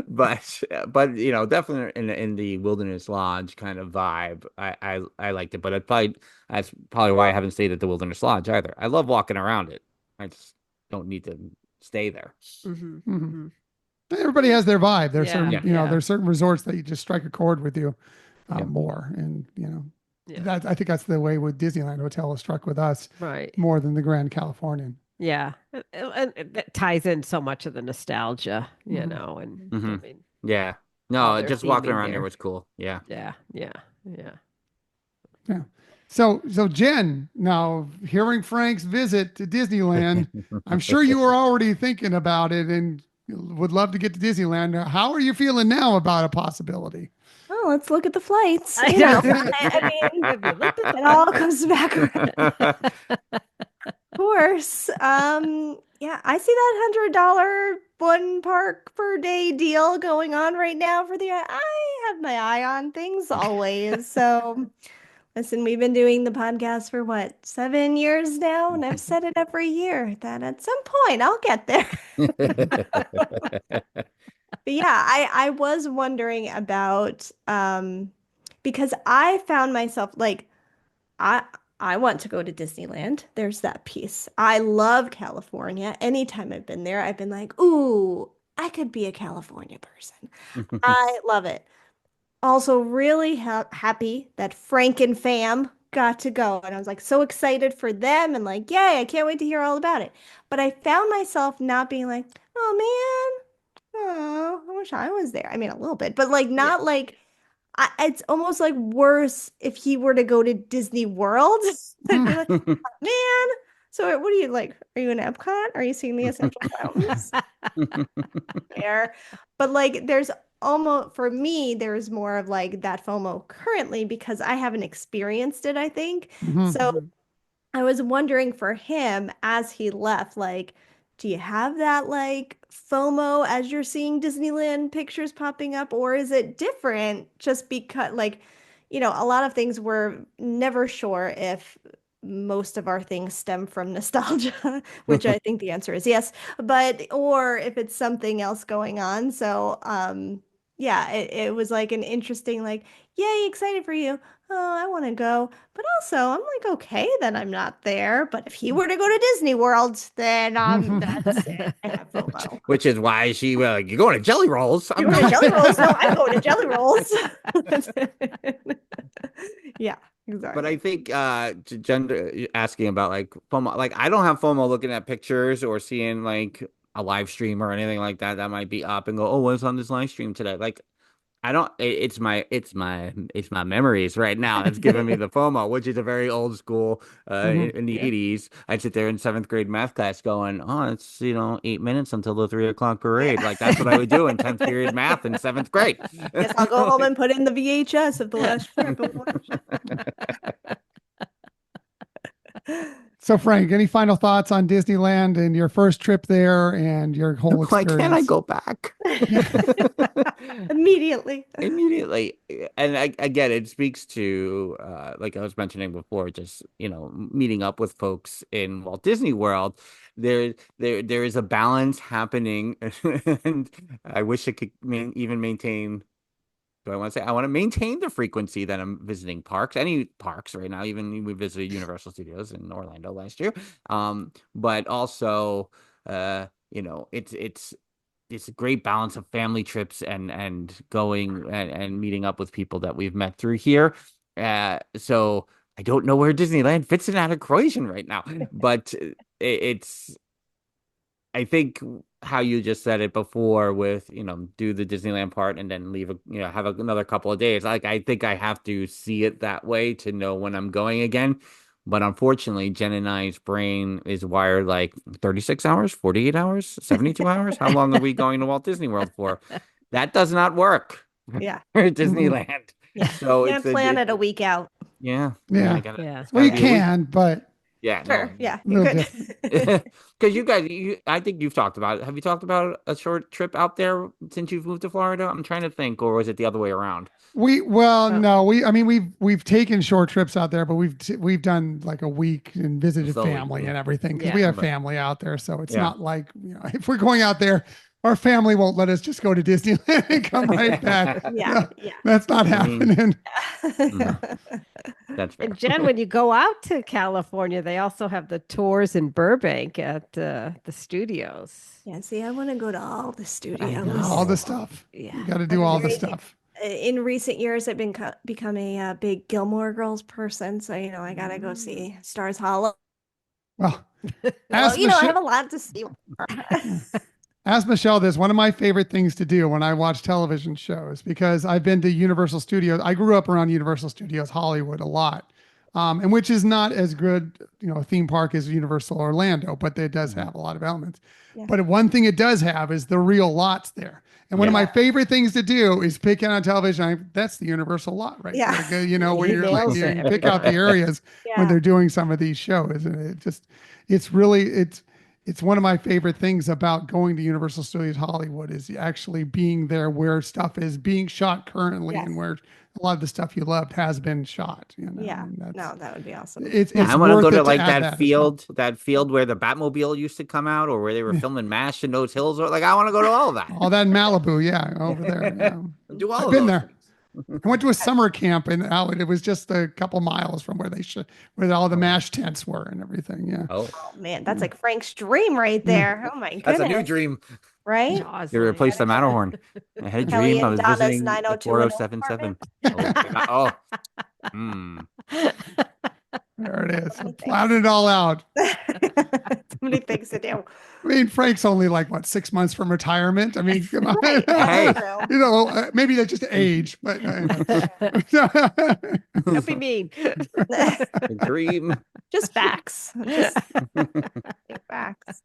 but definitely in the Wilderness Lodge kind of vibe, I liked it. But that's probably why I haven't stayed at the Wilderness Lodge either. I love walking around it. I just don't need to stay there. Mhm. Mhm. Mhm. Everybody has their vibe. There's Yeah. certain, Yeah, Yeah. there's certain resorts that you just strike a chord with you Yeah. yeah. more, and Yeah. that I think that's the way with Disneyland Hotel was struck with us Right. more than the Grand Californian. Yeah. And that ties in so much of the nostalgia, Mhm. and Hmm. I mean, Yeah. all No, their just walking theming around there there. was cool. Yeah. Yeah. Yeah. Yeah. Yeah. So Jen, now hearing Frank's visit to Disneyland, I'm sure you were already thinking about it and would love to get to Disneyland. How are you feeling now about a possibility? Oh, let's look at the flights. I You know, know. I mean, Have you looked at it all comes back around. the Of course. Yeah, I see that $100 one park per day deal going on right now for the. I have my eye on things always. So, listen, we've been doing the podcast for what, 7 years now, and I've said it every year that at some point I'll get there. But yeah, I was wondering about because I found myself like I I want to go to Disneyland. There's that piece. I love California. Anytime I've been there, I've been like, "Ooh, I could be a California person." I love it. Also, really happy that Frank and fam got to go. And I was like so excited for them and like, yay, I can't wait to hear all about it. But I found myself not being like, oh man, oh, I wish I was there. I mean, a little bit, but like Yeah. not like it's almost like worse if he were to go to Disney World. I'd be like, man. So what are you like? Are you in Epcot? Are you seeing the essential fountains? There. But like there's almost for me, there's more of like that FOMO currently because I haven't experienced it, I think. Mhm. So Mhm. I was wondering for him as he left, like, do you have that like FOMO as you're seeing Disneyland pictures popping up, or is it different just because, like, a lot of things we're never sure if most of our things stem from nostalgia, which I think the answer is yes, but or if it's something else going on. So, yeah, it was like an interesting, like, yay, excited for you. Oh, I want to go. But also, I'm like, okay, then I'm not there. But if he were to go to Disney World, then that's it. I have FOMO. Which is why she you're going to Jelly Rolls. You're going to Jelly Rolls? No, I'm going to Jelly Rolls. Yeah, exactly. But I think Jen asking about like FOMO, like I don't have FOMO looking at pictures or seeing like a live stream or anything like that that might be up and go, oh, what's on this live stream today? Like I don't. It's my memories right now that's giving me the FOMO, which is a very old school. In the '80s, I'd sit there in seventh grade math class going, "Oh, it's 8 minutes until the 3 o'clock parade." Like that's what I would do in 10th period math in seventh grade. Guess I'll go home and put in the VHS of the last trip. So, Frank, any final thoughts on Disneyland and your first trip there and your whole Why experience? can't I go back? Immediately. And again, it speaks to like I was mentioning before, just meeting up with folks in Walt Disney World. There is a balance happening, and I wish it could even maintain. Do I want to say I want to maintain the frequency that I'm visiting parks, any parks right now? Even we visited Universal Studios in Orlando last year, but also, it's a great balance of family trips and going and meeting up with people that we've met through here. So I don't know where Disneyland fits in that equation right now, but it's. I think how you just said it before with, do the Disneyland part and then leave, have another couple of days. Like, I think I have to see it that way to know when I'm going again. But unfortunately, Jen and I's brain is wired like 36 hours, 48 hours, 72 hours. How long are we going to Walt Disney World for? That does not work. Yeah. For Disneyland. Yeah. So you can't plan it a week out. Yeah. Yeah. We can, but. Yeah. Sure. No. Yeah. You could. Because you guys, I think you've talked about it. Have you talked about a short trip out there since you've moved to Florida? I'm trying to think, or was it the other way around? No, we've taken short trips out there, but we've done like a week and visited family and everything because we have family out there. So it's not like, if we're going out there, our family won't let us just go to Disneyland and come right back. Yeah. That's not happening. That's fair. And Jen, when you go out to California, they also have the tours in Burbank at the studios. Yeah, see, I want to go to all the studios. All the stuff. Yeah. You got to do all the stuff. In recent years, I've become a big Gilmore Girls person. So, I got to go see Stars Hollow. Well, I have a lot to see. Ask Michelle this. One of my favorite things to do when I watch television shows, because I've been to Universal Studios. I grew up around Universal Studios Hollywood a lot, and which is not as good, a theme park as Universal Orlando, but it does have a lot of elements. Yeah. But one thing it does have is the real lots there. And one of my favorite things to do is pick out on television. That's the Universal lot, right? Yeah. There. Where you're like, you pick out the areas when they're doing some of these shows. And it's one of my favorite things about going to Universal Studios Hollywood is actually being there where stuff is being shot currently and where a lot of the stuff you loved has been shot. Yeah, no, that would be awesome. I want to go to like that field where the Batmobile used to come out, or where they were filming MASH in those hills. Like, I want to go to all of that. All that in Malibu, over there. Do all I've of been those. there. I went to a summer camp in Howard. It was just a couple miles from where all the MASH tents were and everything. Yeah. Oh man, that's like Frank's dream right there. Oh my goodness. That's a new dream. Right? You replace the Matterhorn. I had a dream I was visiting 4077. Oh. There it is. Plowed it all out. Too many things to do. I mean, Frank's only like 6 months from retirement. I mean, come on. Hey, maybe that's just age, but don't be mean. Dream. Just facts. Just facts.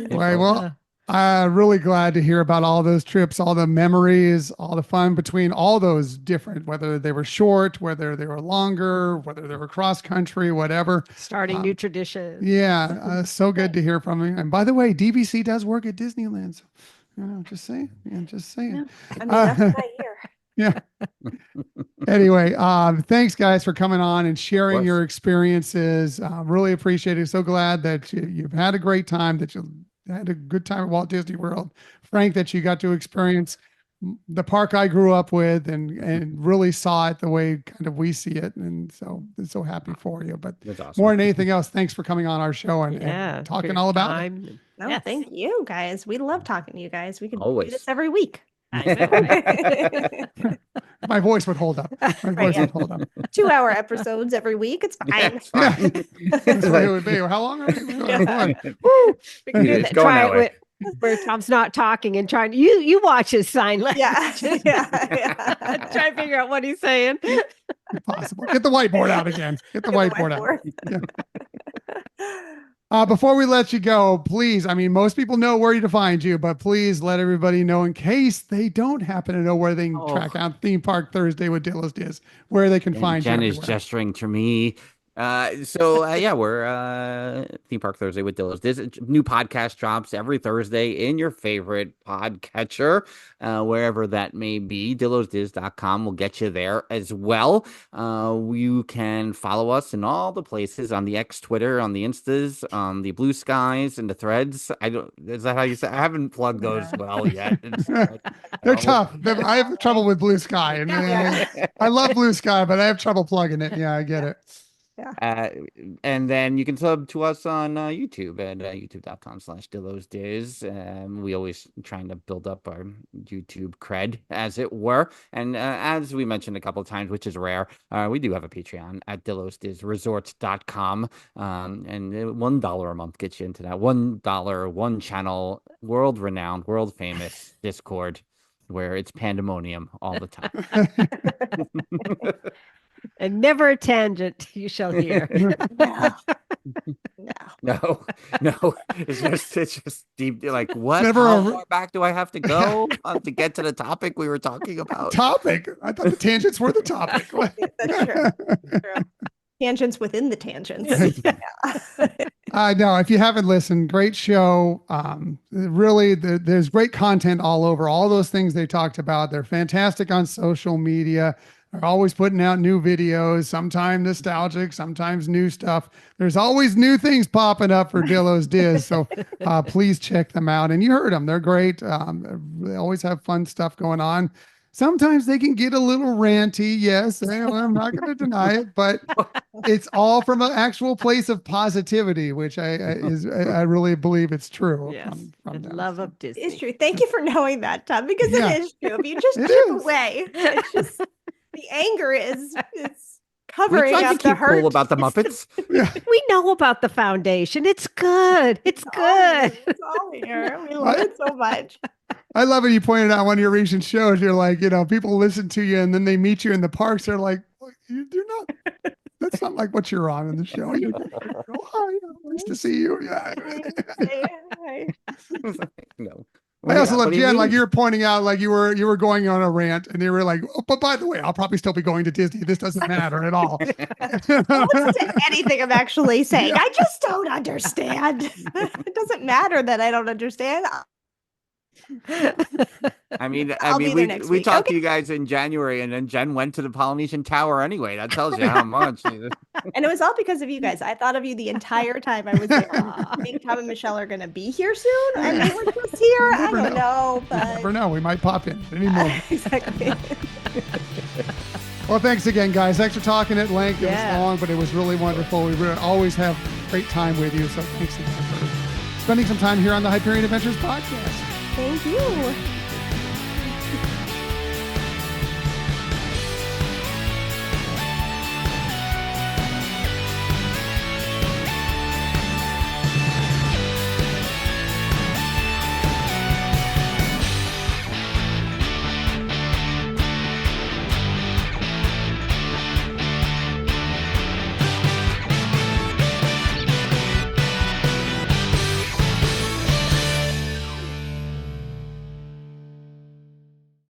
Well, I'm really glad to hear about all those trips, all the memories, all the fun between all those different, whether they were short, whether they were longer, whether they were cross country, whatever. Starting new traditions. Yeah. So good to hear from you. And by the way, DVC does work at Disneyland. So, just saying. Just saying. Yeah. I mean, that's what I hear. Yeah. Anyway, thanks guys for coming on and sharing your experiences. Really appreciate it. So glad that you've had a great time, that you had a good time at Walt Disney World. Frank, that you got to experience the park I grew up with and really saw it the way kind of we see it. And so I'm so happy for you. But That's awesome. more than anything else, thanks for coming on our show and talking all about it. No, Yes. thank you guys. We love talking to you guys. We could Always. do this every week. My voice would hold up. My voice would hold up. 2-hour episodes every week. It's fine. It's fine. That's what it would be. How long are we? We can do It's that. going Try that it way. where Tom's not talking and trying. You watch his sign language. Yeah. Try to figure out what he's saying. Impossible. Get the whiteboard out again. Get the whiteboard out. Before we let you go, please, I mean, most people know where to find you, but please let everybody know in case they don't happen to know where they can track out Theme Park Thursday with Dillo's Diz, where they can find Jen you. is gesturing to me. We're Theme Park Thursday with Dillo's Diz. New podcast drops every Thursday in your favorite podcatcher, wherever that may be. DillosDiz.com will get you there as well. You can follow us in all the places on the X Twitter, on the Instas, on the Blue Skies, and the Threads. Is that how you say? I haven't plugged those well yet. They're tough. I have trouble with Blue Sky, and I love Blue Sky, but I have trouble plugging it. Yeah, I get it. And then you can sub to us on YouTube at youtube.com/DillosDiz. We always trying to build up our YouTube cred, as it were. And as we mentioned a couple of times, which is rare, we do have a Patreon at DillosDizResorts.com. And $1 a month gets you into that $1, one channel, world-renowned, world-famous Discord, where it's pandemonium all the time. And never a tangent you shall hear. No. It's just deep. Like, what? Never How far back do I have to go to get to the topic we were talking about? Topic? I thought the tangents were the topic. That's true. Tangents within the tangents. No, if you haven't listened, great show. Really, there's great content all over. All those things they talked about, they're fantastic on social media. They're always putting out new videos, sometimes nostalgic, sometimes new stuff. There's always new things popping up for Dillo's Diz. So please check them out. And you heard them. They're great. They always have fun stuff going on. Sometimes they can get a little ranty. Yes, I'm not going to deny it, but it's all from an actual place of positivity, which I really believe it's true. Yes, from love of Disney. It's true. Thank you for knowing that, Tom, because Yeah. it is true. If you just It chip is. away, it's just the anger is We covering tried to up the keep hurt. cool about the Muppets. We know about the foundation. It's good. It's good. It's all here. We love it so much. I love it. You pointed out one of your recent shows. You're like, people listen to you and then they meet you in the parks. They're like, well, you're not. That's not like what you're on in the show. You're like, oh, hi, nice to see you. Yeah. No. I also love What do you Jen, mean? like you're pointing out, like you were going on a rant, and you were like, oh, but by the way, I'll probably still be going to Disney. This doesn't matter at all. Listen to anything I'm actually saying. I just don't understand. It doesn't matter that I don't understand. I mean, I'll be there next we week. talked Okay. to you guys in January, and then Jen went to the Polynesian Tower anyway. That tells you how much. And it was all because of you guys. I thought of you the entire time I was there. I think Tom and Michelle are going to be here soon. And they were just here. I don't know. You never But know. We might pop in any moment. exactly. Well, thanks again, guys. Thanks for talking at length. It was Yeah. long, but it was really wonderful. We always have great time with you. So thanks again for spending some time here on the Hyperion Adventures podcast. Thank you.